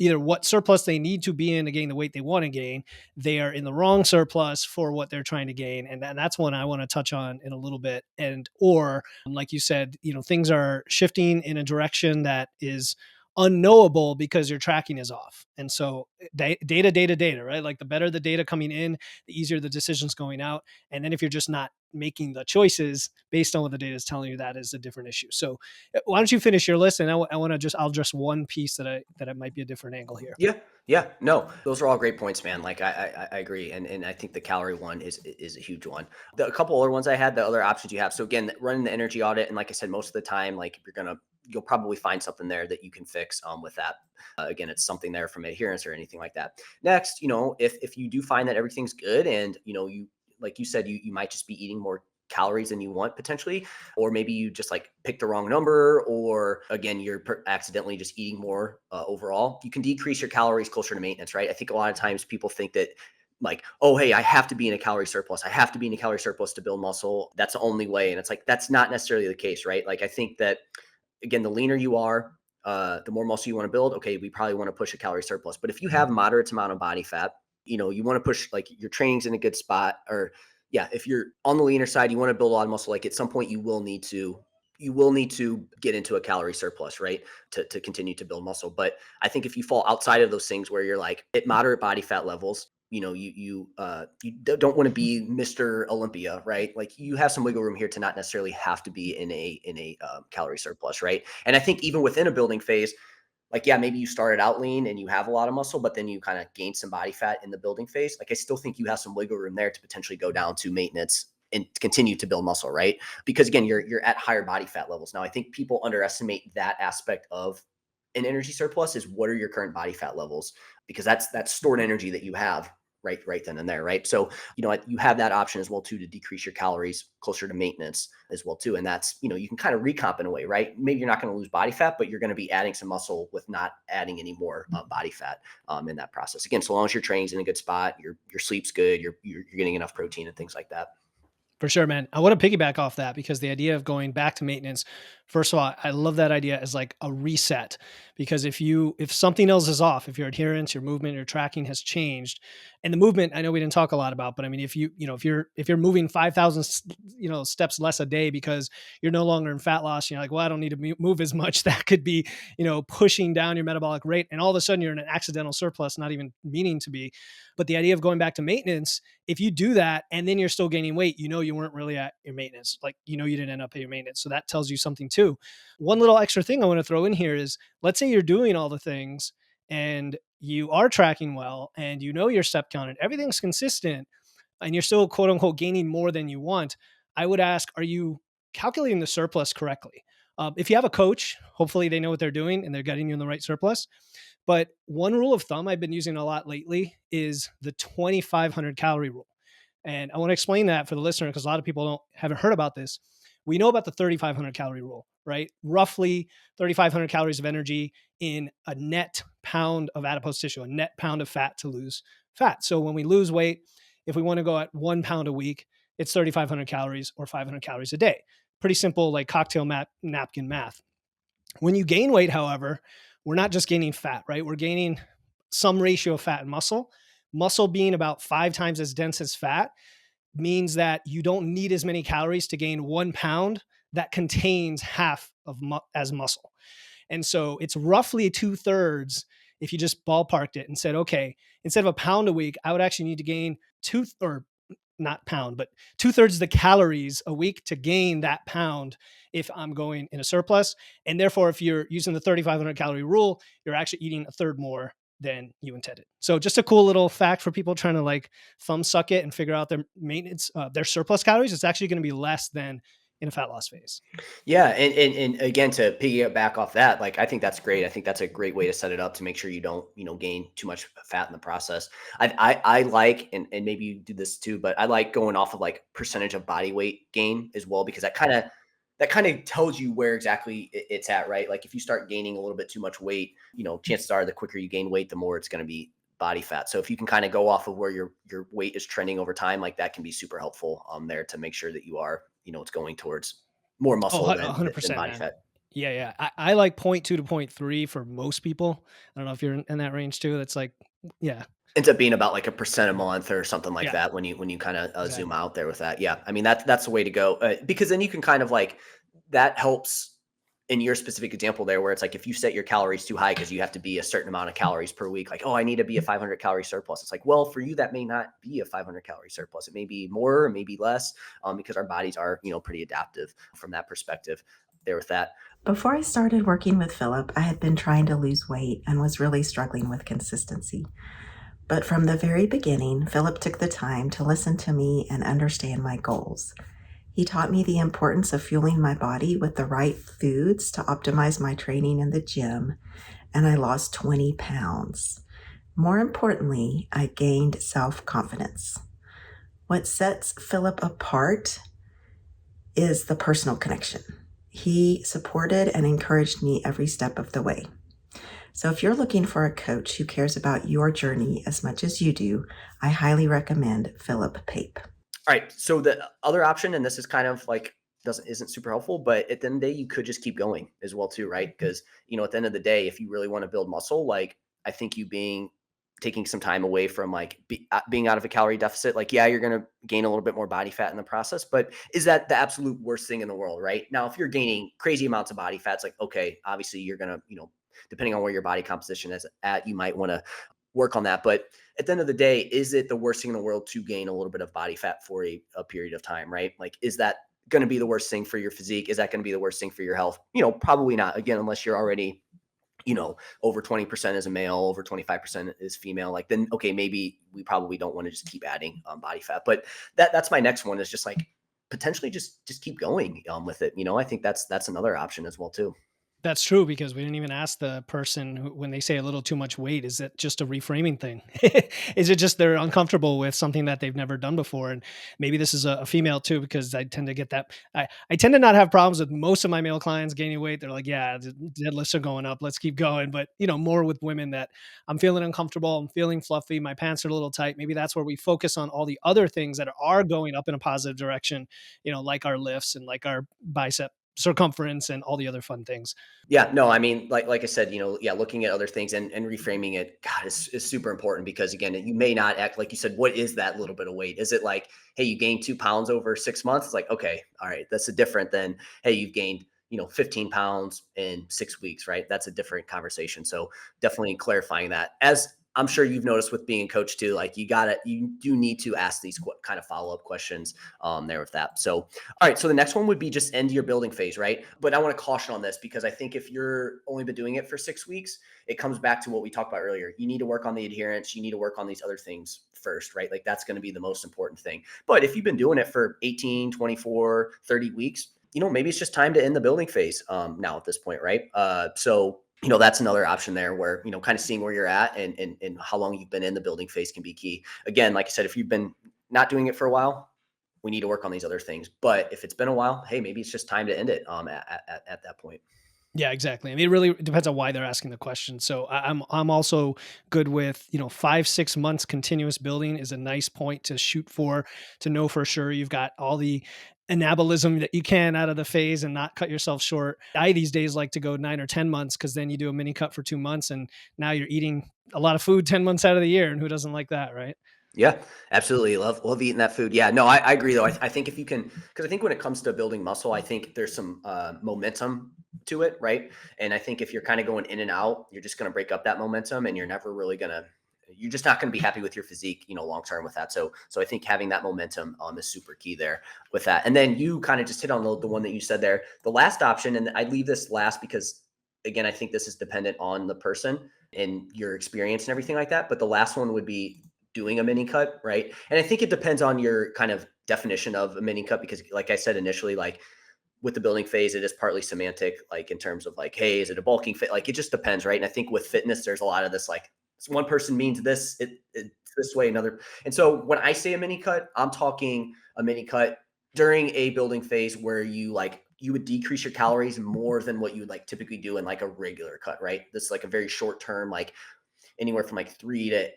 either what surplus they need to be in to gain the weight they want to gain. They are in the wrong surplus for what they're trying to gain, and that's one I want to touch on in a little bit. And or like you said, things are shifting in a direction that is unknowable because your tracking is off. And so data, right? Like the better the data coming in, the easier the decisions going out. And then if you're just not making the choices based on what the data is telling you, that is a different issue. So why don't you finish your list? And I want to I'll just one piece that it might be a different angle here. Yeah, yeah, no, those are all great points, man. Like I agree, and I think the calorie one is a huge one. A couple other ones I had, the other options you have. So again, running the energy audit, and like I said, most of the time, like you'll probably find something there that you can fix with that. Again, it's something there from adherence or anything like that. Next, if you do find that everything's good, and you like you said, you might just be eating more calories than you want potentially, or maybe you just like pick the wrong number, or again you're accidentally just eating more overall, you can decrease your calories closer to maintenance, right? I think a lot of times people think that like, oh, hey, I have to be in a calorie surplus, I have to be in a calorie surplus to build muscle, that's the only way. And it's like that's not necessarily the case, right? Like I think that again, the leaner you are, the more muscle you want to build, okay, we probably want to push a calorie surplus. But if you have moderate amount of body fat, you want to push like your training's in a good spot, or yeah, if you're on the leaner side, you want to build a lot of muscle, like at some point you will need to get into a calorie surplus, right? To continue to build muscle. But I think if you fall outside of those things where you're like at moderate body fat levels, you don't want to be Mr. Olympia, right? Like you have some wiggle room here to not necessarily have to be in a calorie surplus, right? And I think even within a building phase, like, yeah, maybe you started out lean and you have a lot of muscle, but then you kind of gain some body fat in the building phase. Like, I still think you have some wiggle room there to potentially go down to maintenance and continue to build muscle, right? Because again, you're at higher body fat levels. Now, I think people underestimate that aspect of an energy surplus is what are your current body fat levels? Because that's stored energy that you have right then and there, right? So, you have that option as well too to decrease your calories closer to maintenance as well too. And that's, you can kind of recomp in a way, right? Maybe you're not going to lose body fat, but you're going to be adding some muscle with not adding any more body fat in that process. Again, so long as your training's in a good spot, your sleep's good, you're getting enough protein and things like that. For sure, man. I want to piggyback off that because the idea of going back to maintenance, first of all, I love that idea as like a reset. Because if something else is off, if your adherence, your movement, your tracking has changed, and the movement, I know we didn't talk a lot about, but I mean, if you're moving 5,000 steps less a day because you're no longer in fat loss, you're like, well, I don't need to move as much. That could be, pushing down your metabolic rate, and all of a sudden you're in an accidental surplus, not even meaning to be. But the idea of going back to maintenance, if you do that and then you're still gaining weight, you weren't really at your maintenance. Like, you didn't end up at your maintenance. So that tells you something too. One little extra thing I want to throw in here is, let's say you're doing all the things and you are tracking well and your step count and everything's consistent and you're still quote unquote gaining more than you want. I would ask, are you calculating the surplus correctly? If you have a coach, hopefully they know what they're doing and they're getting you in the right surplus. But one rule of thumb I've been using a lot lately is the 2,500 calorie rule. And I want to explain that for the listener because a lot of people haven't heard about this. We know about the 3,500 calorie rule, right? Roughly 3,500 calories of energy in a net pound of adipose tissue, a net pound of fat to lose fat. So when we lose weight, if we want to go at 1 pound a week, it's 3,500 calories or 500 calories a day. Pretty simple, like cocktail napkin math. When you gain weight, however, we're not just gaining fat, right? We're gaining some ratio of fat and muscle. Muscle being about 5 times as dense as fat means that you don't need as many calories to gain 1 pound that contains half of as muscle. And so it's roughly 2/3 if you just ballparked it and said, okay, instead of a pound a week, I would actually need to gain or not pound, but 2/3 of the calories a week to gain that pound if I'm going in a surplus. And therefore, if you're using the 3,500 calorie rule, you're actually eating a third more than you intended. So just a cool little fact for people trying to like thumb suck it and figure out their maintenance, their surplus calories. It's actually going to be less than in a fat loss phase. Yeah, and again, to piggyback off that, like, I think that's great. I think that's a great way to set it up to make sure you don't, gain too much fat in the process. I like, and maybe you do this too, but I like going off of like percentage of body weight gain as well, because that kind of tells you where exactly it's at, right? Like, if you start gaining a little bit too much weight, chances are the quicker you gain weight, the more it's going to be body fat. So if you can kind of go off of where your weight is trending over time, like, that can be super helpful there to make sure that you are, it's going towards more Oh, muscle than 100%, body man. fat. Yeah, yeah. I like 0.2 to 0.3 for most people. I don't know if you're in that range too. That's like, yeah, Ends up being about like a percent a month or something like yeah, that when you kind of zoom exactly. out there with that. Yeah, I mean that's the way to go, because then you can kind of like, that helps in your specific example there, where it's like if you set your calories too high because you have to be a certain amount of calories per week, like, oh, I need to be a 500 calorie surplus. It's like, well, for you that may not be a 500 calorie surplus. It may be more, or maybe less, because our bodies are, pretty adaptive from that perspective. There with that. Before I started working with Philip, I had been trying to lose weight and was really struggling with consistency. But from the very beginning, Philip took the time to listen to me and understand my goals. He taught me the importance of fueling my body with the right foods to optimize my training in the gym, and I lost 20 pounds. More importantly, I gained self confidence. What sets Philip apart is the personal connection. He supported and encouraged me every step of the way. So if you're looking for a coach who cares about your journey as much as you do, I highly recommend Philip Pape. All right. So the other option, and this is kind of like isn't super helpful, but at the end of the day, you could just keep going as well too, right? Because at the end of the day, if you really want to build muscle, like, I think you being taking some time away from like being out of a calorie deficit, like, yeah, you're going to gain a little bit more body fat in the process, but is that the absolute worst thing in the world, right? Now, if you're gaining crazy amounts of body fat, it's like, okay, obviously you're going to, depending on where your body composition is at, you might want to work on that. But at the end of the day, is it the worst thing in the world to gain a little bit of body fat for a period of time, right? Like, is that going to be the worst thing for your physique? Is that going to be the worst thing for your health? Probably not. Again, unless you're already, over 20% is a male, over 25% is female, like then, okay, maybe we probably don't want to just keep adding body fat. But that's my next one, is just like potentially just keep going with it. I think that's another option as well too. That's true because we didn't even ask the person who, when they say a little too much weight, is it just a reframing thing? Is it just they're uncomfortable with something that they've never done before? And maybe this is a female too, because I tend to get that. I tend to not have problems with most of my male clients gaining weight. They're like, yeah, the deadlifts are going up. Let's keep going. But, more with women that I'm feeling uncomfortable. I'm feeling fluffy. My pants are a little tight. Maybe that's where we focus on all the other things that are going up in a positive direction, like our lifts and like our bicep circumference and all the other fun things. Yeah, no, I mean, like I said, yeah, looking at other things and reframing it, God, is super important, because again, you may not act like you said, what is that little bit of weight? Is it like, hey, you gained 2 pounds over 6 months? It's like, okay, all right, that's a different than, hey, you've gained, 15 pounds in 6 weeks, right? That's a different conversation. So definitely clarifying that. As I'm sure you've noticed with being a coach too, like you do need to ask these kind of follow-up questions there with that. So all right. So the next one would be just end your building phase, right? But I want to caution on this, because I think if you're only been doing it for 6 weeks, it comes back to what we talked about earlier. You need to work on the adherence. You need to work on these other things first, right? Like that's going to be the most important thing. But if you've been doing it for 18, 24, 30 weeks, maybe it's just time to end the building phase now at this point, right? So that's another option there where, kind of seeing where you're at and how long you've been in the building phase can be key. Again, like I said, if you've been not doing it for a while, we need to work on these other things. But if it's been a while, hey, maybe it's just time to end it at that point. Yeah, exactly. I mean, it really depends on why they're asking the question. So I'm also good with 5 6 months continuous building is a nice point to shoot for, to know for sure you've got all the anabolism that you can out of the phase and not cut yourself short. I these days like to go 9 or 10 months, because then you do a mini cut for 2 months and now you're eating a lot of food 10 months out of the year, and who doesn't like that, right? Yeah, absolutely. Love eating that food. Yeah, no, I agree though. I think if you can, because I think when it comes to building muscle, I think there's some momentum to it, right? And I think if you're kind of going in and out, you're just going to break up that momentum, and you're just not going to be happy with your physique, long term with that. So I think having that momentum is super key there with that. And then you kind of just hit on the one that you said there, the last option, and I leave this last because again, I think this is dependent on the person and your experience and everything like that. But the last one would be doing a mini cut, right? And I think it depends on your kind of definition of a mini cut, because like I said initially, like with the building phase, it is partly semantic, like in terms of like, hey, is it a bulking fit? Like it just depends, right? And I think with fitness, there's a lot of this, like one person means this, it's this way, another. And so when I say a mini cut, I'm talking a mini cut during a building phase where you would decrease your calories more than what you would like typically do in like a regular cut, right? This is like a very short term, like anywhere from like 3 to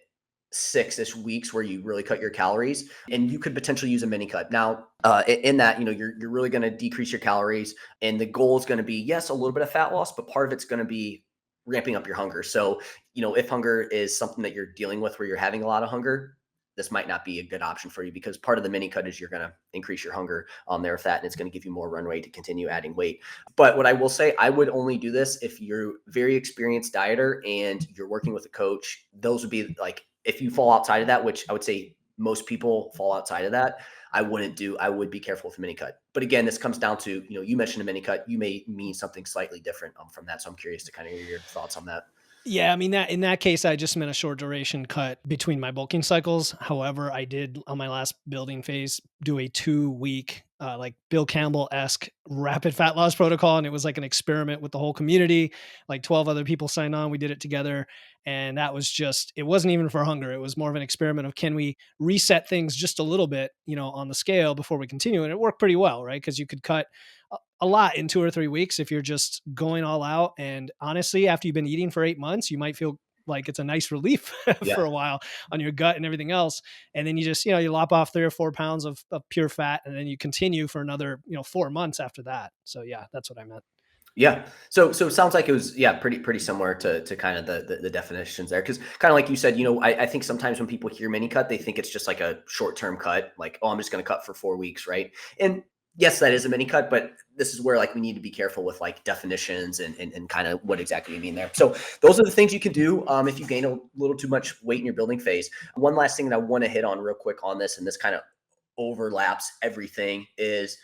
6-ish weeks where you really cut your calories, and you could potentially use a mini cut. Now, in that, you're really going to decrease your calories, and the goal is going to be, yes, a little bit of fat loss, but part of it's going to be ramping up your hunger. So, if hunger is something that you're dealing with where you're having a lot of hunger, this might not be a good option for you, because part of the mini cut is you're going to increase your hunger there with that, and it's going to give you more runway to continue adding weight. But what I will say, I would only do this if you're very experienced dieter and you're working with a coach. Those would be like, if you fall outside of that, which I would say most people fall outside of that, I would be careful with a mini cut. But again, this comes down to, you mentioned a mini cut, you may mean something slightly different from that. So I'm curious to kind of hear your thoughts on that. Yeah, I mean that in that case, I just meant a short duration cut between my bulking cycles. However, I did on my last building phase do a 2 week, like Bill Campbell esque rapid fat loss protocol, and it was like an experiment with the whole community. Like 12 other people signed on. We did it together, and that was just. It wasn't even for hunger. It was more of an experiment of, can we reset things just a little bit, on the scale before we continue, and it worked pretty well, right? Because you could cut a lot in 2 or 3 weeks if you're just going all out. And honestly, after you've been eating for 8 months, you might feel like it's a nice relief for Yeah. a while on your gut and everything else. And then you just, you lop off 3 or 4 pounds of pure fat, and then you continue for another, 4 months after that. So yeah, that's what I meant. Yeah. So it sounds like it was, yeah, pretty similar to kind of the definitions there. Cause kind of like you said, I think sometimes when people hear mini cut, they think it's just like a short-term cut, like, oh, I'm just going to cut for 4 weeks. Right. And yes, that is a mini cut, but this is where like we need to be careful with like definitions and kind of what exactly you mean there. So those are the things you can do if you gain a little too much weight in your building phase. One last thing that I want to hit on real quick on this, and this kind of overlaps everything, is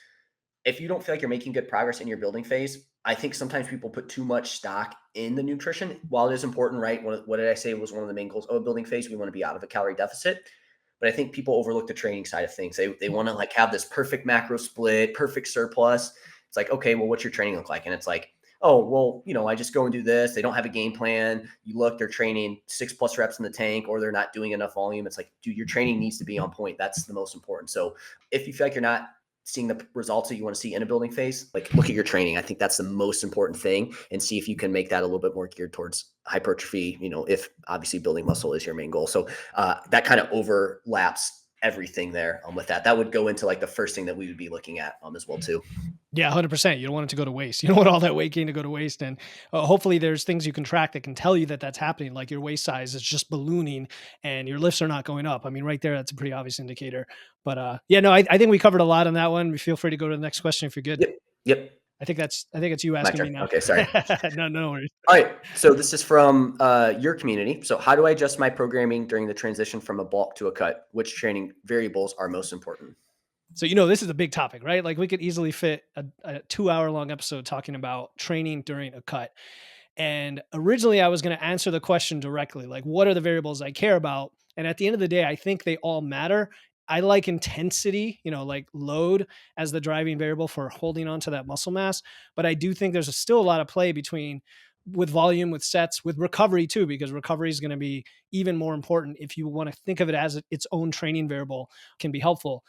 if you don't feel like you're making good progress in your building phase, I think sometimes people put too much stock in the nutrition. While it is important, right? What did I say was one of the main goals of a building phase? We want to be out of a calorie deficit. But I think people overlook the training side of things. They want to like have this perfect macro split, perfect surplus. It's like, okay, well, what's your training look like? And it's like, oh, well, I just go and do this. They don't have a game plan. You look, they're training 6+ reps in the tank, or they're not doing enough volume. It's like, dude, your training needs to be on point. That's the most important. So if you feel like you're not seeing the results that you want to see in a building phase, like look at your training. I think that's the most important thing, and see if you can make that a little bit more geared towards hypertrophy, if obviously building muscle is your main goal. So that kind of overlaps everything there with that. That would go into like the first thing that we would be looking at as well too. Yeah, 100%. You don't want it to go to waste. You don't want all that weight gain to go to waste. And hopefully there's things you can track that can tell you that that's happening. Like your waist size is just ballooning and your lifts are not going up. I mean, right there, that's a pretty obvious indicator. But yeah, no, I think we covered a lot on that one. Feel free to go to the next question if you're good. Yep. I think it's you My asking me turn. now. Okay, sorry. No worries. All right. So this is from your community. So how do I adjust my programming during the transition from a bulk to a cut? Which training variables are most important? So, this is a big topic, right? Like we could easily fit a 2 hour long episode talking about training during a cut. And originally I was going to answer the question directly, like what are the variables I care about? And at the end of the day, I think they all matter. I like intensity, like load as the driving variable for holding on to that muscle mass. But I do think there's still a lot of play between with volume, with sets, with recovery too, because recovery is going to be even more important if you want to think of it as its own training variable can be helpful.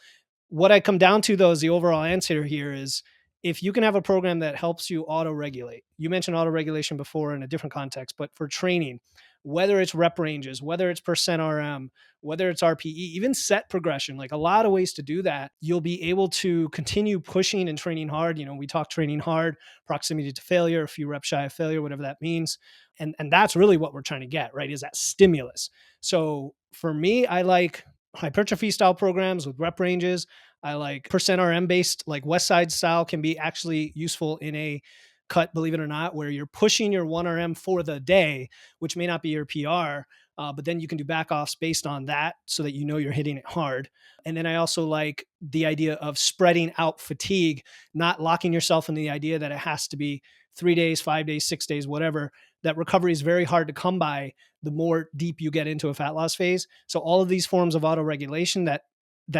What I come down to though is the overall answer here is if you can have a program that helps you auto regulate. You mentioned auto regulation before in a different context, but for training, whether it's rep ranges, whether it's percent RM, whether it's RPE, even set progression, like a lot of ways to do that, you'll be able to continue pushing and training hard. We talk training hard, proximity to failure, a few reps shy of failure, whatever that means. And that's really what we're trying to get, right? Is that stimulus. So for me, I like hypertrophy style programs with rep ranges. I like percent RM based, like West Side style can be actually useful in a cut, believe it or not, where you're pushing your 1RM for the day, which may not be your PR, but then you can do back offs based on that so that you're hitting it hard. And then I also like the idea of spreading out fatigue, not locking yourself in the idea that it has to be 3 days, 5 days, 6 days, whatever. That recovery is very hard to come by the more deep you get into a fat loss phase. So all of these forms of auto regulation that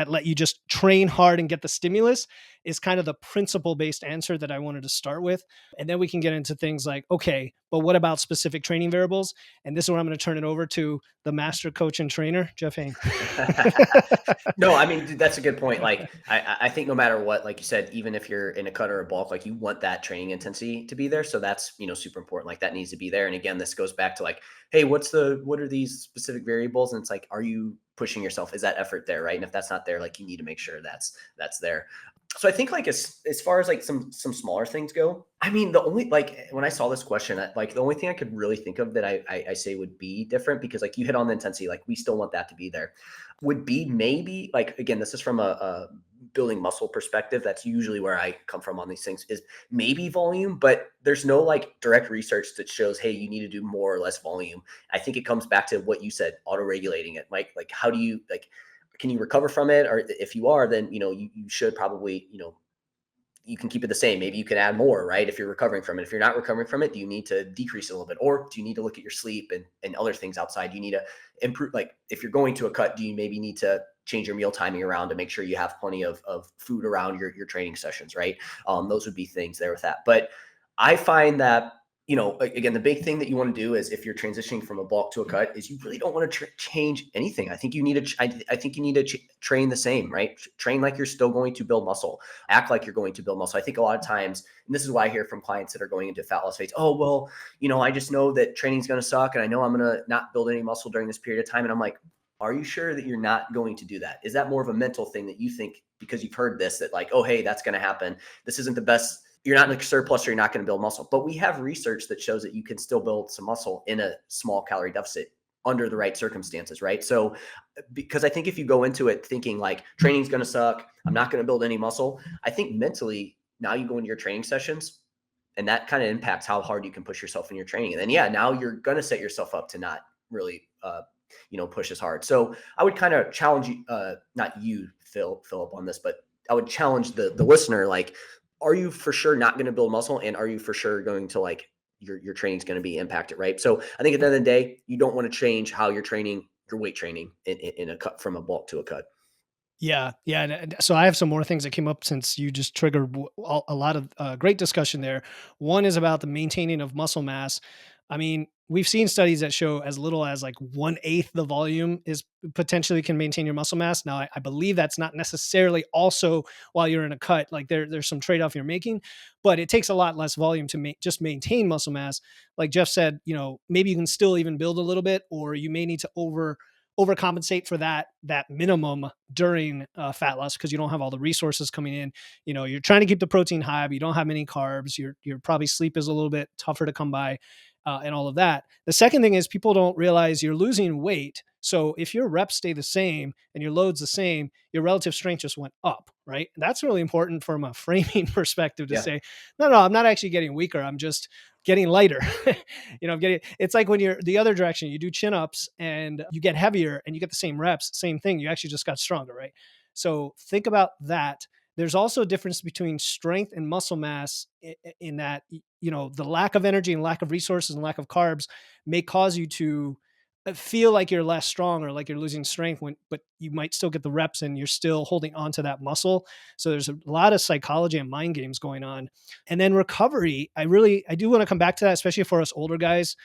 let you just train hard and get the stimulus is kind of the principle based answer that I wanted to start with. And then we can get into things like, okay, but what about specific training variables? And this is where I'm going to turn it over to the master coach and trainer, Jeff Hoehn. No, I mean, dude, that's a good point. Like, I think no matter what, like you said, even if you're in a cut or a bulk, like you want that training intensity to be there. So that's, super important. Like that needs to be there. And again, this goes back to like, hey, what are these specific variables? And it's like, are you pushing yourself? Is that effort there? Right. And if that's not there, like you need to make sure that's there. So I think like as far as like some smaller things go, I mean, the only like when I saw this question, like the only thing I could really think of that I say would be different, because like you hit on the intensity, like we still want that to be there, would be maybe like, again, this is from a building muscle perspective. That's usually where I come from on these things, is maybe volume, but there's no like direct research that shows, hey, you need to do more or less volume. I think it comes back to what you said, auto regulating it. Like how do you can you recover from it? Or if you are, then, you should probably, you can keep it the same. Maybe you can add more, right? If you're recovering from it. If you're not recovering from it, do you need to decrease it a little bit? Or do you need to look at your sleep and other things outside? You need to improve. Like if you're going to a cut, do you maybe need to change your meal timing around to make sure you have plenty of food around your training sessions, right? Those would be things there with that. But I find that, again, the big thing that you want to do is if you're transitioning from a bulk to a cut is you really don't want to change anything. I think you need to, I think you need to train the same, right? Train like you're still going to build muscle, act like you're going to build muscle. I think a lot of times, and this is why I hear from clients that are going into fat loss phase, oh, well, I just know that training's going to suck and I know I'm going to not build any muscle during this period of time. And I'm like, are you sure that you're not going to do that? Is that more of a mental thing that you think, because you've heard this, that like, oh, hey, that's going to happen. This isn't the best. You're not in a surplus, or you're not going to build muscle. But we have research that shows that you can still build some muscle in a small calorie deficit under the right circumstances, right? So, because I think if you go into it thinking like training's going to suck, I'm not going to build any muscle, I think mentally now you go into your training sessions and that kind of impacts how hard you can push yourself in your training. And then, yeah, now you're going to set yourself up to not really, push as hard. So I would kind of challenge you, not you, Philip, on this, but I would challenge the listener, like, are you for sure not going to build muscle, and are you for sure going to like your training's going to be impacted, right? So I think at the end of the day, you don't want to change how you're training your weight training in a cut from a bulk to a cut. Yeah, yeah, and so I have some more things that came up since you just triggered a lot of great discussion there. One is about the maintaining of muscle mass. I mean, we've seen studies that show as little as like 1/8 the volume is potentially can maintain your muscle mass. Now, I believe that's not necessarily also while you're in a cut. Like there's some trade off you're making, but it takes a lot less volume to just maintain muscle mass. Like Jeff said, maybe you can still even build a little bit, or you may need to overcompensate for that minimum during fat loss because you don't have all the resources coming in. You're trying to keep the protein high, but you don't have many carbs. Your probably sleep is a little bit tougher to come by, and all of that. The second thing is people don't realize you're losing weight. So if your reps stay the same and your loads the same, your relative strength just went up, right? And that's really important from a framing perspective to Yeah. say, no, I'm not actually getting weaker. I'm just getting lighter. I'm getting, it's like when you're the other direction, you do chin ups and you get heavier and you get the same reps, same thing. You actually just got stronger, right? So think about that. There's also a difference between strength and muscle mass in that, the lack of energy and lack of resources and lack of carbs may cause you to feel like you're less strong or like you're losing strength but you might still get the reps and you're still holding on to that muscle. So there's a lot of psychology and mind games going on. And then recovery, I do want to come back to that, especially for us older guys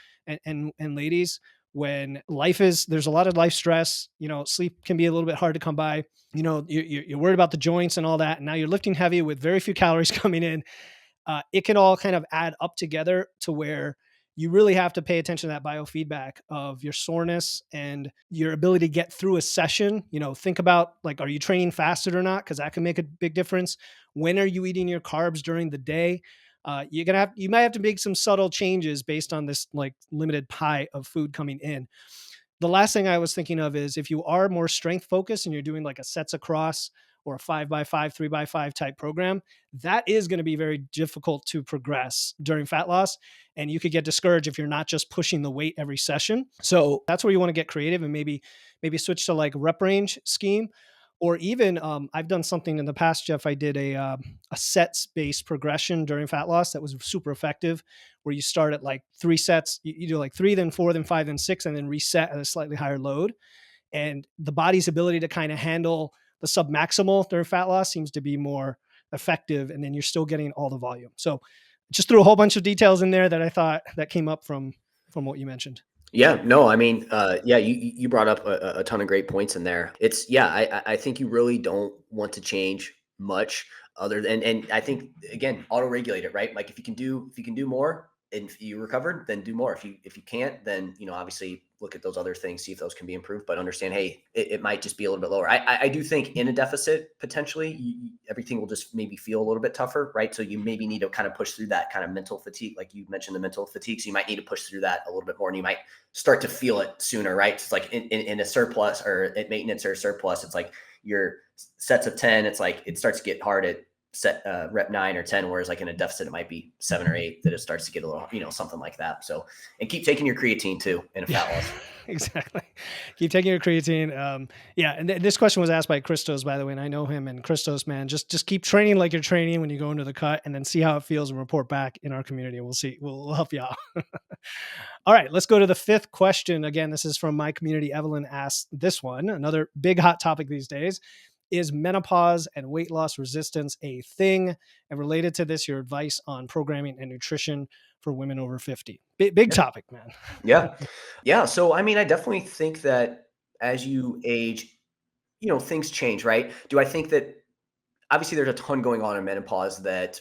and ladies, when there's a lot of life stress, sleep can be a little bit hard to come by. You're worried about the joints and all that. And now you're lifting heavy with very few calories coming in. It can all kind of add up together to where you really have to pay attention to that biofeedback of your soreness and your ability to get through a session. Think about, like, are you training fasted or not? Because that can make a big difference. When are you eating your carbs during the day? You might have to make some subtle changes based on this like limited pie of food coming in. The last thing I was thinking of is if you are more strength focused and you're doing like a sets across or a 5x5, 3x5 type program, that is going to be very difficult to progress during fat loss. And you could get discouraged if you're not just pushing the weight every session. So that's where you want to get creative and maybe switch to like rep range scheme. Or even I've done something in the past, Jeff. I did a sets based progression during fat loss that was super effective, where you start at like 3 sets, you do like 3, then 4, then 5, then 6, and then reset at a slightly higher load. And the body's ability to kind of handle the submaximal during fat loss seems to be more effective. And then you're still getting all the volume. So just threw a whole bunch of details in there that I thought that came up from what you mentioned. Yeah, no, I mean, yeah, you brought up a ton of great points in there. Yeah, I think you really don't want to change much other than, and I think again, auto regulate it, right? Like if you can do more and if you recovered, then do more. If you can't, then obviously look at those other things, see if those can be improved, but understand, hey, it might just be a little bit lower. I do think in a deficit potentially everything will just maybe feel a little bit tougher, right? So you maybe need to kind of push through that kind of mental fatigue, like you mentioned the mental fatigue. So you might need to push through that a little bit more, and you might start to feel it sooner, right? It's like in a surplus or at maintenance or surplus, it's like your sets of 10, it's like it starts to get hard at rep 9 or 10, whereas like in a deficit, it might be 7 or 8 that it starts to get a little, something like that. So, and keep taking your creatine too in a fat loss. Exactly. Keep taking your creatine. Yeah. And this question was asked by Christos, by the way, and I know him. And Christos, man, just keep training like you're training when you go into the cut, and then see how it feels and report back in our community. We'll see. We'll help you out. All right, let's go to the fifth question. Again, this is from my community. Evelyn asked this one. Another big hot topic these days. Is menopause and weight loss resistance a thing? And related to this, your advice on programming and nutrition for women over 50. Big Yeah. topic, man. Yeah. Yeah. So, I mean, I definitely think that as you age, things change, right? Do I think that obviously there's a ton going on in menopause that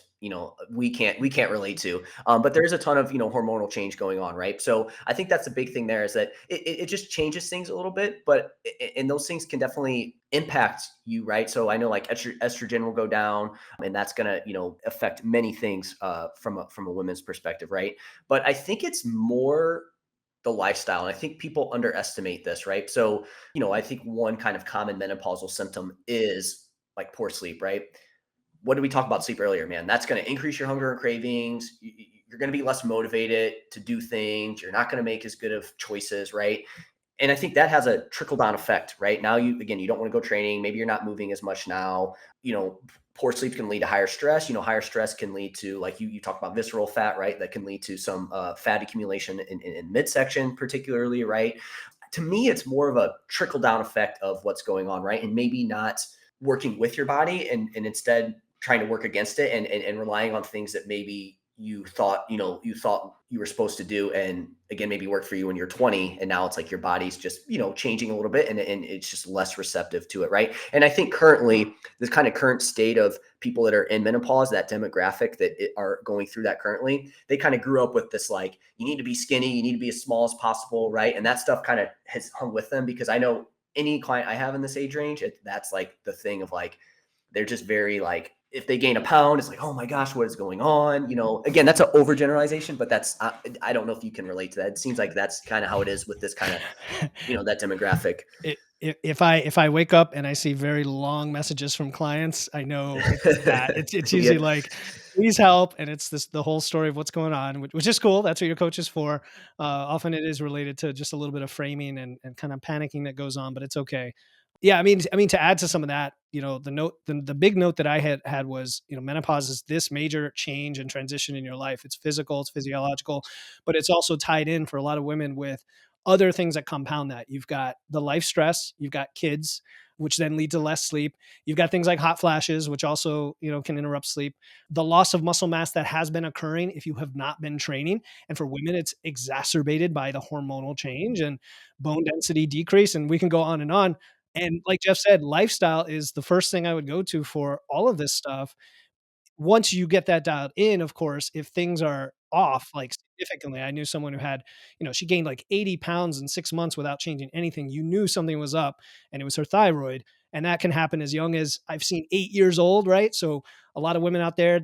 we can't relate to, but there is a ton of hormonal change going on, right? So I think that's the big thing there, is that it just changes things a little bit, but and those things can definitely impact you, right? So I know like estrogen will go down, and that's gonna affect many things from a women's perspective, right? But I think it's more the lifestyle, and I think people underestimate this, right? So I think one kind of common menopausal symptom is like poor sleep, right? What did we talk about sleep earlier, man? That's going to increase your hunger and cravings. You're going to be less motivated to do things. You're not going to make as good of choices, right? And I think that has a trickle down effect, right? Now you don't want to go training. Maybe you're not moving as much now. Poor sleep can lead to higher stress. Higher stress can lead to, like you talk about, visceral fat, right? That can lead to some fat accumulation in midsection, particularly, right? To me, it's more of a trickle down effect of what's going on, right? And maybe not working with your body and instead trying to work against it and relying on things that maybe you thought you were supposed to do, and again maybe worked for you when you're 20, and now it's like your body's just changing a little bit, and it's just less receptive to it, right? And I think currently this kind of current state of people that are in menopause, that demographic are going through that currently, they kind of grew up with this, like, you need to be skinny, you need to be as small as possible, right? And that stuff kind of has hung with them, because I know any client I have in this age range, that's like the thing of, like, they're just very, like, if they gain a pound, it's like, oh my gosh, what is going on? Again, that's an overgeneralization, but I don't know if you can relate to that. It seems like that's kind of how it is with this kind of, that demographic. If I wake up and I see very long messages from clients, I know it's that. It's Yeah. usually like, please help, and it's the whole story of what's going on, which is cool. That's what your coach is for. Often it is related to just a little bit of framing and kind of panicking that goes on, but it's okay. Yeah, I mean, to add to some of that, the big note that I had was, menopause is this major change and transition in your life. It's physical, it's physiological, but it's also tied in for a lot of women with other things that compound that. You've got the life stress, you've got kids, which then lead to less sleep. You've got things like hot flashes, which also, can interrupt sleep. The loss of muscle mass that has been occurring if you have not been training. And for women, it's exacerbated by the hormonal change and bone density decrease. And we can go on and on. And like Jeff said, lifestyle is the first thing I would go to for all of this stuff. Once you get that dialed in, of course, if things are off, like, significantly, I knew someone who had, she gained like 80 pounds in 6 months without changing anything. You knew something was up, and it was her thyroid. And that can happen as young as, I've seen, 8 years old, right? So a lot of women out there,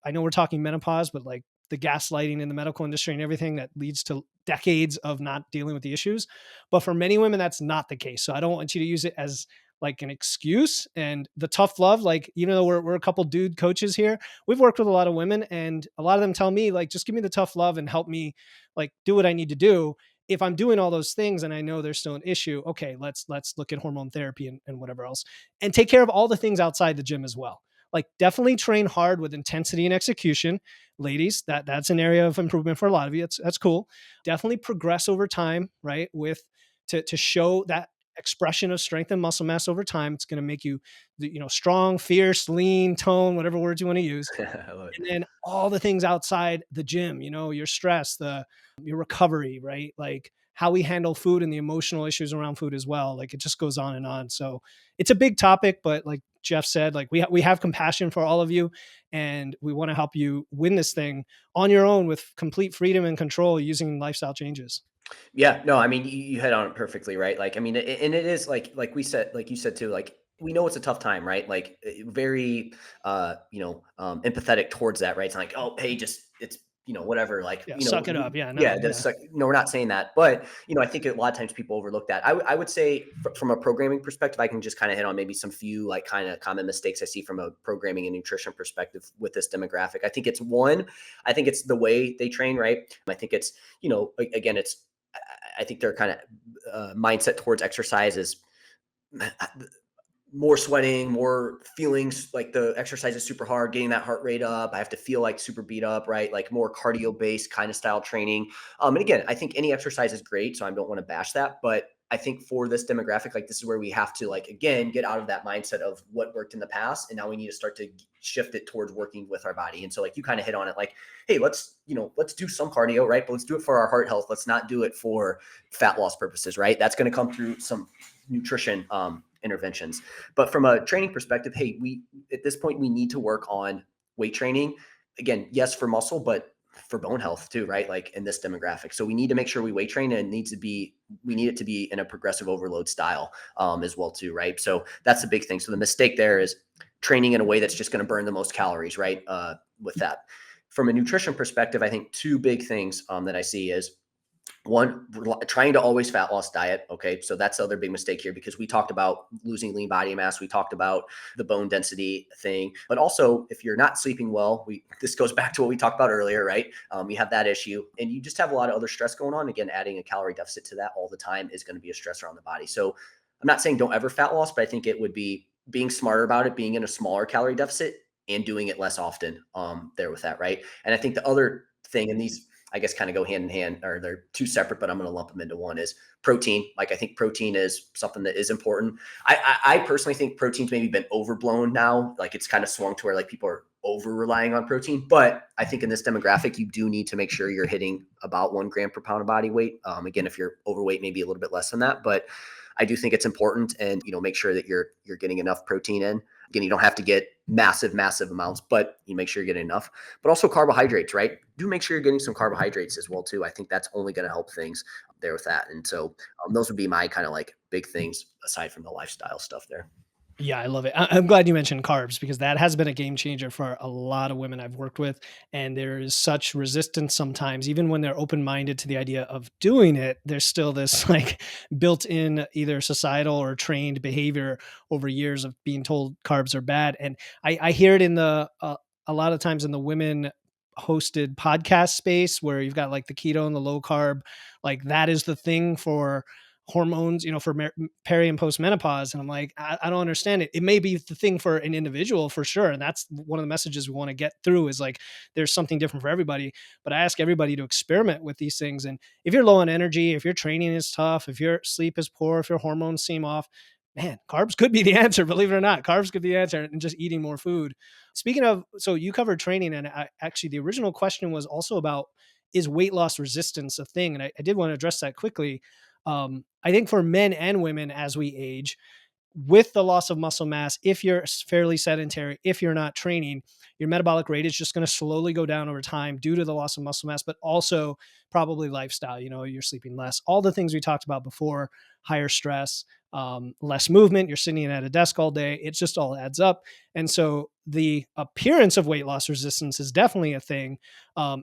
I know we're talking menopause, but like the gaslighting in the medical industry and everything that leads to decades of not dealing with the issues. But for many women, that's not the case. So I don't want you to use it as like an excuse. And the tough love, like, we're a couple dude coaches here. We've worked with a lot of women, and a lot of them tell me, like, just give me the tough love and help me, like, do what I need to do. If I'm doing all those things and I know there's still an issue, okay, let's look at hormone therapy and whatever else, and take care of all the things outside the gym as well. Like, definitely train hard with intensity and execution, ladies. That's an area of improvement for a lot of you. That's cool. Definitely progress over time, right? To show that expression of strength and muscle mass over time. It's going to make you, strong, fierce, lean, tone, whatever words you want to use. I love it. And then all the things outside the gym, your stress, your recovery, right? Like how we handle food and the emotional issues around food as well. Like, it just goes on and on. So it's a big topic, but like Jeff said, like we have compassion for all of you, and we want to help you win this thing on your own with complete freedom and control using lifestyle changes. Yeah, no, I mean, you hit on it perfectly, right? Like, I mean, and it is like we said, like you said too, like, we know it's a tough time, right? Like, very, empathetic towards that, right? It's like, oh, hey, just it's whatever, like, Yeah. Suck it up. Yeah. yeah, No. Yeah. no, we're not saying that, but I think a lot of times people overlook that. I would say, from a programming perspective, I can just kind of hit on maybe some few, like, kind of common mistakes I see from a programming and nutrition perspective with this demographic. I think it's the way they train, right? I think it's, again, I think their kind of mindset towards exercise is more sweating, more feelings like the exercise is super hard, getting that heart rate up. I have to feel like super beat up, right? Like more cardio based kind of style training. And again, I think any exercise is great, so I don't want to bash that. But I think for this demographic, like, this is where we have to, like, again, get out of that mindset of what worked in the past, and now we need to start to shift it towards working with our body. And so, like, you kind of hit on it, like, hey, let's do some cardio, right? But let's do it for our heart health. Let's not do it for fat loss purposes, right? That's going to come through some nutrition interventions. But from a training perspective, hey, we at this point we need to work on weight training. Again, yes, for muscle, but for bone health too, right? Like, in this demographic. So we need to make sure we weight train, and we need it to be in a progressive overload style as well too, right? So that's the big thing. So the mistake there is training in a way that's just going to burn the most calories, right? With that. From a nutrition perspective, I think two big things that I see is, One, trying to always fat loss diet. Okay. So that's the other big mistake here, because we talked about losing lean body mass. We talked about the bone density thing, but also if you're not sleeping well, this goes back to what we talked about earlier, right? You have that issue and you just have a lot of other stress going on. Again, adding a calorie deficit to that all the time is going to be a stressor on the body. So I'm not saying don't ever fat loss, but I think it would be being smarter about it, being in a smaller calorie deficit and doing it less often there with that. Right. And I think the other thing, and these, I guess, kind of go hand in hand, or they're two separate, but I'm going to lump them into one, is protein. Like, I think protein is something that is important. I personally think protein's maybe been overblown now. Like, it's kind of swung to where like people are over relying on protein, but I think in this demographic, you do need to make sure you're hitting about 1 gram per pound of body weight. Again, if you're overweight, maybe a little bit less than that, but I do think it's important, and, make sure that you're getting enough protein in. Again, you don't have to get massive amounts, but you make sure you're getting enough. But also carbohydrates, right? Do make sure you're getting some carbohydrates as well too. I think that's only going to help things there with that. And so those would be my kind of like big things aside from the lifestyle stuff there. Yeah, I love it. I'm glad you mentioned carbs, because that has been a game changer for a lot of women I've worked with. And there is such resistance sometimes, even when they're open minded to the idea of doing it, there's still this like built in either societal or trained behavior over years of being told carbs are bad. And I hear it in a lot of times in the women hosted podcast space, where you've got like the keto and the low carb, like that is the thing for hormones, for peri and post menopause. And I'm like, I don't understand it. It may be the thing for an individual for sure. And that's one of the messages we want to get through, is like, there's something different for everybody, but I ask everybody to experiment with these things. And if you're low on energy, if your training is tough, if your sleep is poor, if your hormones seem off, man, carbs could be the answer. Believe it or not, carbs could be the answer, and just eating more food. Speaking of, so you covered training, and actually the original question was also about, is weight loss resistance a thing? And I did want to address that quickly. I think for men and women, as we age, with the loss of muscle mass, if you're fairly sedentary, if you're not training, your metabolic rate is just going to slowly go down over time due to the loss of muscle mass, but also probably lifestyle. You're sleeping less, all the things we talked about before, higher stress, less movement, you're sitting at a desk all day. It just all adds up. And so the appearance of weight loss resistance is definitely a thing.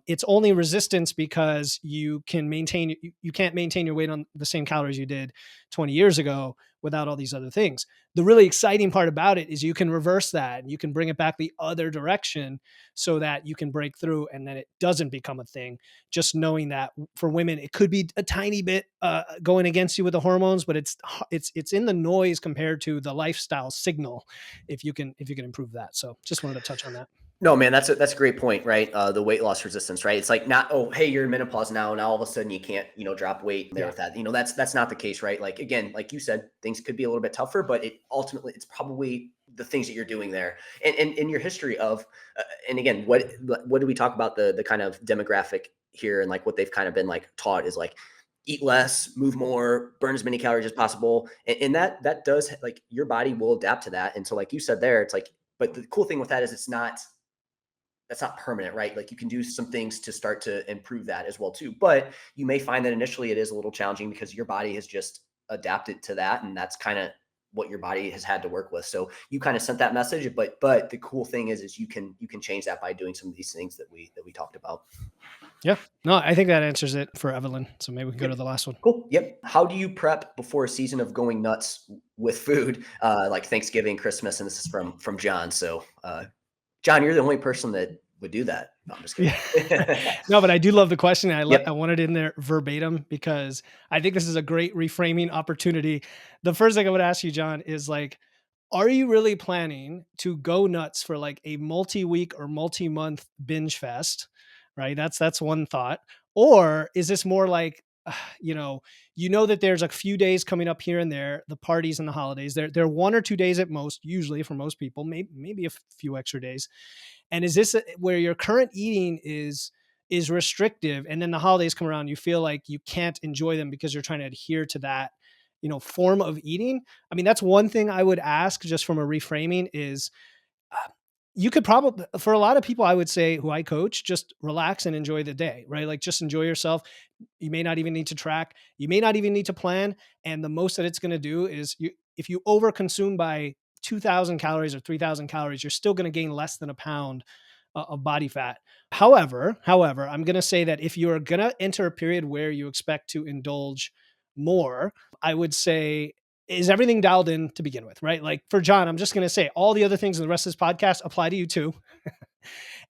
It's only resistance because you can't maintain your weight on the same calories you did 20 years ago without all these other things. The really exciting part about it is you can reverse that, and you can bring it back the other direction so that you can break through, and then it doesn't become a thing. Just knowing that for women, it could be a tiny bit going against you with the hormones, but it's in the noise compared to the lifestyle signal. If you can improve that. So just wanted to touch on that. No, man, that's a great point, right? The weight loss resistance, right? It's like, not, oh, hey, you're in menopause now. Now all of a sudden you can't, drop weight there Yeah. with that. That's not the case, right? Like, again, like you said, things could be a little bit tougher, but it's probably the things that you're doing there, and in your history of, and again, what do we talk about, the kind of demographic here, and like what they've kind of been like taught is like, eat less, move more, burn as many calories as possible, and that does, like, your body will adapt to that. And so, like you said there, it's like, but the cool thing with that is that's not permanent, right? Like, you can do some things to start to improve that as well too. But you may find that initially it is a little challenging because your body has just adapted to that, and that's kind of what your body has had to work with. So you kind of sent that message, but the cool thing is you can change that by doing some of these things that we talked about. Yeah. No, I think that answers it for Evelyn. So maybe we can go to Yep. the last one. Cool. Yep. How do you prep before a season of going nuts with food, like Thanksgiving, Christmas? And this is from John. So, John, you're the only person that would do that. No, I'm just kidding. Yeah. No, but I do love the question. I Yep. wanted in there verbatim because I think this is a great reframing opportunity. The first thing I would ask you, John, is like, are you really planning to go nuts for like a multi-week or multi-month binge fest? Right? That's one thought. Or is this more like, that there's a few days coming up here and there, the parties and the holidays. They're 1 or 2 days at most, usually for most people, maybe a few extra days. And is this where your current eating is restrictive, and then the holidays come around, you feel like you can't enjoy them because you're trying to adhere to that, form of eating? I mean, that's one thing I would ask, just from a reframing, is you could probably, for a lot of people, I would say, who I coach, just relax and enjoy the day, right? Like, just enjoy yourself. You may not even need to track. You may not even need to plan. And the most that it's going to do is, if you overconsume by 2,000 calories or 3,000 calories, you're still going to gain less than a pound of body fat. However, I'm going to say that if you're going to enter a period where you expect to indulge more, I would say, is everything dialed in to begin with, right? Like for John, I'm just going to say all the other things in the rest of this podcast apply to you too.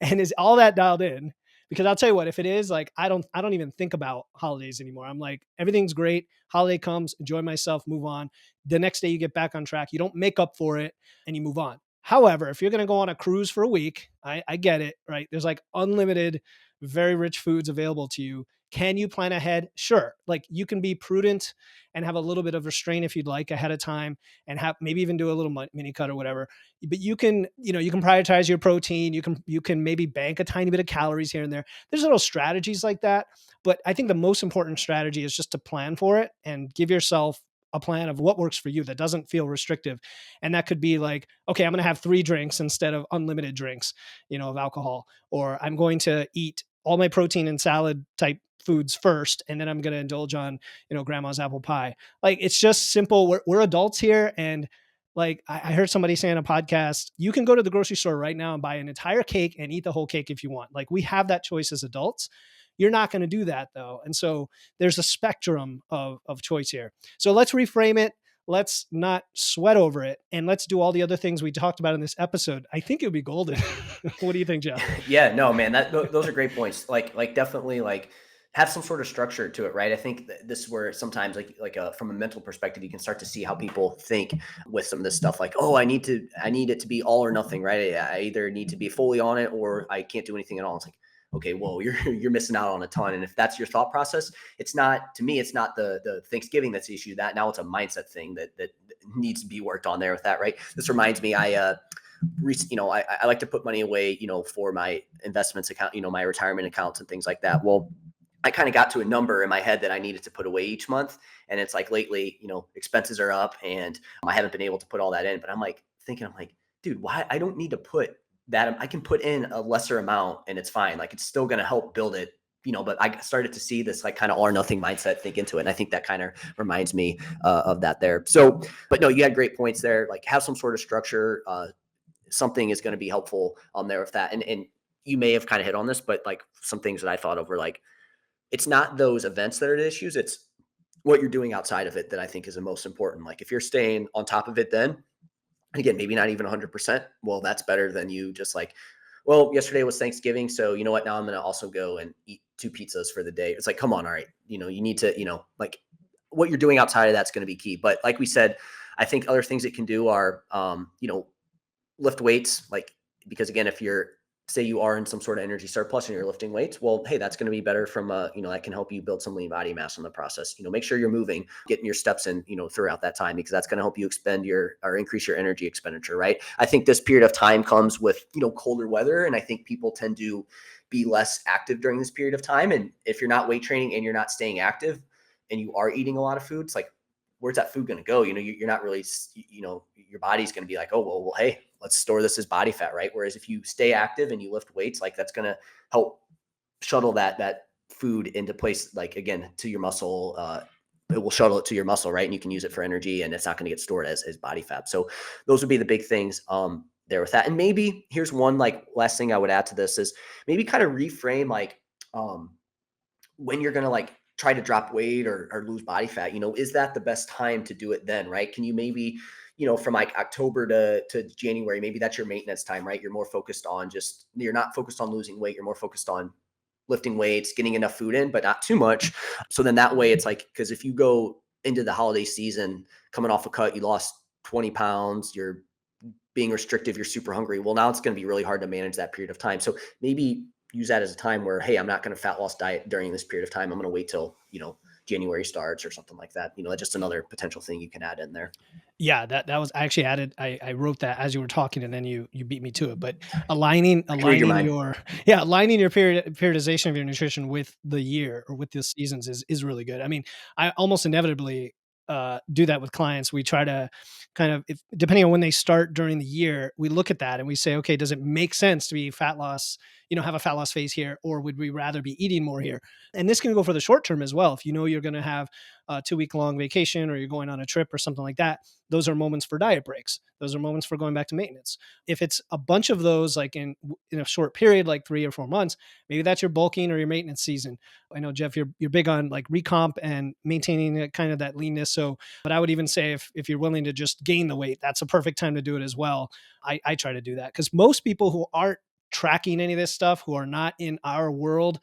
And is all that dialed in? Because I'll tell you what, if it is, like, I don't even think about holidays anymore. I'm like, everything's great. Holiday comes, enjoy myself, move on. The next day you get back on track. You don't make up for it and you move on. However, if you're going to go on a cruise for a week, I get it, right? There's like unlimited, very rich foods available to you. Can you plan ahead? Sure. Like you can be prudent and have a little bit of restraint if you'd like ahead of time and have maybe even do a little mini cut or whatever. But you can prioritize your protein. You can maybe bank a tiny bit of calories here and there. There's little strategies like that. But I think the most important strategy is just to plan for it and give yourself a plan of what works for you that doesn't feel restrictive. And that could be like, okay, I'm going to have 3 drinks instead of unlimited drinks, of alcohol, or I'm going to eat all my protein and salad type foods first, and then I'm going to indulge on, grandma's apple pie. Like it's just simple. We're adults here. And like I heard somebody say on a podcast, you can go to the grocery store right now and buy an entire cake and eat the whole cake if you want. Like we have that choice as adults. You're not going to do that though. And so there's a spectrum of choice here. So let's reframe it. Let's not sweat over it. And let's do all the other things we talked about in this episode. I think it would be golden. What do you think, Jeff? Yeah, no, man, those are great points. Like definitely like have some sort of structure to it, right? I think this is where sometimes from a mental perspective, you can start to see how people think with some of this stuff. Like, oh, I need it to be all or nothing, right? I either need to be fully on it or I can't do anything at all. It's like, okay, well, you're missing out on a ton. And if that's your thought process, it's not, to me, it's not the Thanksgiving that's the issue. That now it's a mindset thing that needs to be worked on there with that, right? This reminds me, I like to put money away, for my investments account, my retirement accounts and things like that. Well, I kind of got to a number in my head that I needed to put away each month. And it's like lately, expenses are up and I haven't been able to put all that in, but I'm like, dude, why? I don't need to put that. I can put in a lesser amount and it's fine. Like it's still going to help build it, but I started to see this like kind of all or nothing mindset think into it. And I think that kind of reminds me of that there. So, but no, you had great points there. Like have some sort of structure, something is going to be helpful on there with that. And you may have kind of hit on this, but like some things that I thought of were like, it's not those events that are the issues. It's what you're doing outside of it that I think is the most important. Like if you're staying on top of it, then again, maybe not even 100%. Well, that's better than you just like, well, yesterday was Thanksgiving. So you know what? Now I'm going to also go and eat 2 pizzas for the day. It's like, come on. All right. You need to, like what you're doing outside of that's going to be key. But like we said, I think other things it can do are, lift weights, like, because again, if say you are in some sort of energy surplus and you're lifting weights, well, hey, that's going to be better from that can help you build some lean body mass in the process. Make sure you're moving, getting your steps in, throughout that time, because that's going to help you increase your energy expenditure, right? I think this period of time comes with, colder weather. And I think people tend to be less active during this period of time. And if you're not weight training and you're not staying active and you are eating a lot of food, it's like, where's that food going to go? You're not really, your body's going to be like, oh, well, hey, let's store this as body fat, right? Whereas if you stay active and you lift weights, like that's going to help shuttle that food into place, like again, to your muscle. It will shuttle it to your muscle, right? And you can use it for energy and it's not going to get stored as body fat. So those would be the big things there with that. And maybe here's one like last thing I would add to this is maybe kind of reframe like when you're going to like try to drop weight or lose body fat, is that the best time to do it then, right? Can you maybe, from like October to January, maybe that's your maintenance time, right? You're more focused on you're not focused on losing weight. You're more focused on lifting weights, getting enough food in, but not too much. So then that way it's like, because if you go into the holiday season, coming off a cut, you lost 20 pounds, you're being restrictive, you're super hungry. Well, now it's going to be really hard to manage that period of time. So maybe use that as a time where, hey, I'm not going to fat loss diet during this period of time. I'm going to wait till, January starts or something like that. Just another potential thing you can add in there. Yeah, that was I actually added. I wrote that as you were talking, and then you beat me to it. But aligning your periodization of your nutrition with the year or with the seasons is really good. I mean, I almost inevitably do that with clients. We try to kind of, depending on when they start during the year, we look at that and we say, okay, does it make sense to be fat loss, have a fat loss phase here, or would we rather be eating more here? And this can go for the short term as well. If you know you're going to have a 2 week long vacation, or you're going on a trip or something like that, those are moments for diet breaks. Those are moments for going back to maintenance. If it's a bunch of those, like in a short period, like 3 or 4 months, maybe that's your bulking or your maintenance season. I know, Jeff, you're big on like recomp and maintaining kind of that leanness. So, but I would even say if you're willing to just gain the weight, that's a perfect time to do it as well. I try to do that because most people who aren't tracking any of this stuff, who are not in our world,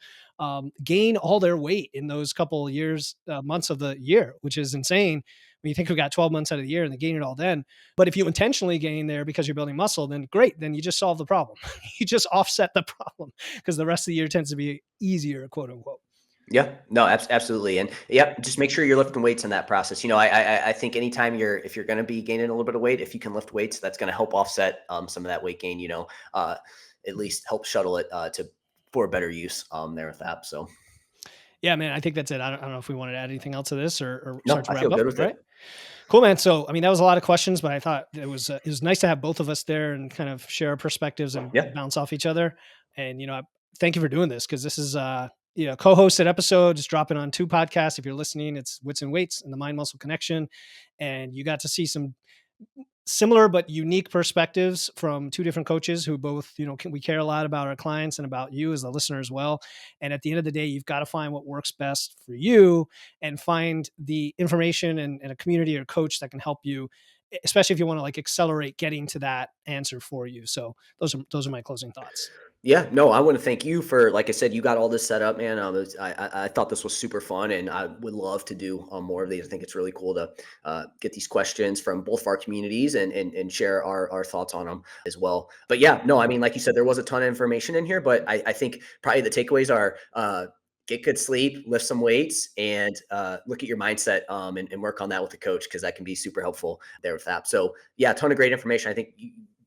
gain all their weight in those couple of years, months of the year, which is insane. When you think we got 12 months out of the year and they gain it all then. But if you intentionally gain there because you're building muscle, then great. Then you just solve the problem. You just offset the problem because the rest of the year tends to be easier, quote unquote. Yeah, no, absolutely. And yep, just make sure you're lifting weights in that process. I think anytime if you're going to be gaining a little bit of weight, if you can lift weights, that's going to help offset some of that weight gain, at least help shuttle it for better use there with that. So yeah, man, I think that's it. I don't know if we wanted to add anything else to this or no, start to I feel wrap up, good with right? it. Cool, man. So, I mean, that was a lot of questions, but I thought it was nice to have both of us there and kind of share our perspectives and Yeah. bounce off each other. And thank you for doing this because this is co-hosted episode, just dropping on 2 podcasts. If you're listening, it's Wits and Weights and the Mind Muscle Connection, and you got to see some similar but unique perspectives from 2 different coaches who both, we care a lot about our clients and about you as the listener as well. And at the end of the day, you've got to find what works best for you and find the information and a community or coach that can help you, especially if you want to like accelerate getting to that answer for you. So those are my closing thoughts. Yeah, no, I want to thank you for, like I said, you got all this set up, man. I thought this was super fun, and I would love to do more of these. I think it's really cool to get these questions from both of our communities and share our thoughts on them as well. But yeah, no, I mean, like you said, there was a ton of information in here, but I think probably the takeaways are get good sleep, lift some weights, and look at your mindset and work on that with the coach because that can be super helpful there with that. So yeah, a ton of great information. I think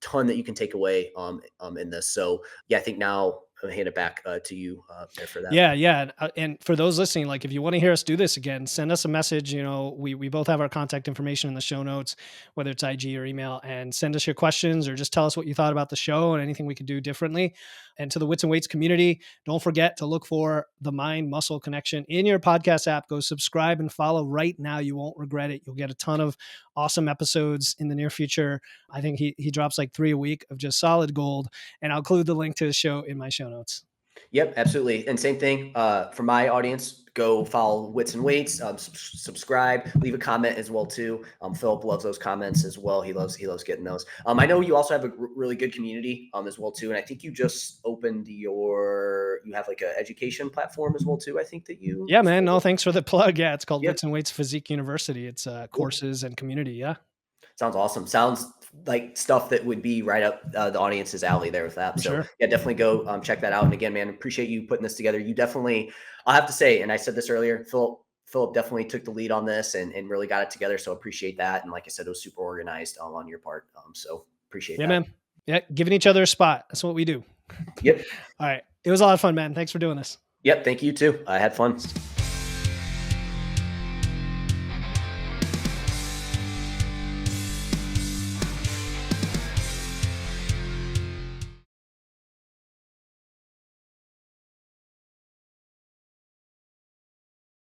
ton that you can take away in this. So yeah, I think now I'll hand it back to you there for that. Yeah. And for those listening, like if you want to hear us do this again, send us a message. We both have our contact information in the show notes, whether it's IG or email, and send us your questions or just tell us what you thought about the show and anything we could do differently. And to the Wits and Weights community, don't forget to look for the Mind Muscle Connection in your podcast app. Go subscribe and follow right now. You won't regret it. You'll get a ton of awesome episodes in the near future. I think he drops like 3 a week of just solid gold. And I'll include the link to his show in my show notes. Yep, absolutely. And same thing for my audience. Go follow Wits and Weights, subscribe, leave a comment as well too. Philip loves those comments as well. He loves getting those. I know you also have a really good community as well too. And I think you just opened you have like an education platform as well too. I think that you. Yeah, man. No, thanks for the plug. Yeah, it's called Yeah. Wits and Weights Physique University. It's courses and community. Yeah. Sounds awesome. Sounds like stuff that would be right up the audience's alley there with that. For So sure. yeah, definitely go check that out. And again, man, appreciate you putting this together. You definitely, I'll have to say, and I said this earlier, Philip definitely took the lead on this and really got it together. So appreciate that. And like I said, it was super organized on your part. So appreciate Yeah, that. man. Yeah, giving each other a spot. That's what we do. Yep. All right. It was a lot of fun, man. Thanks for doing this. Yep. Thank you too. I had fun.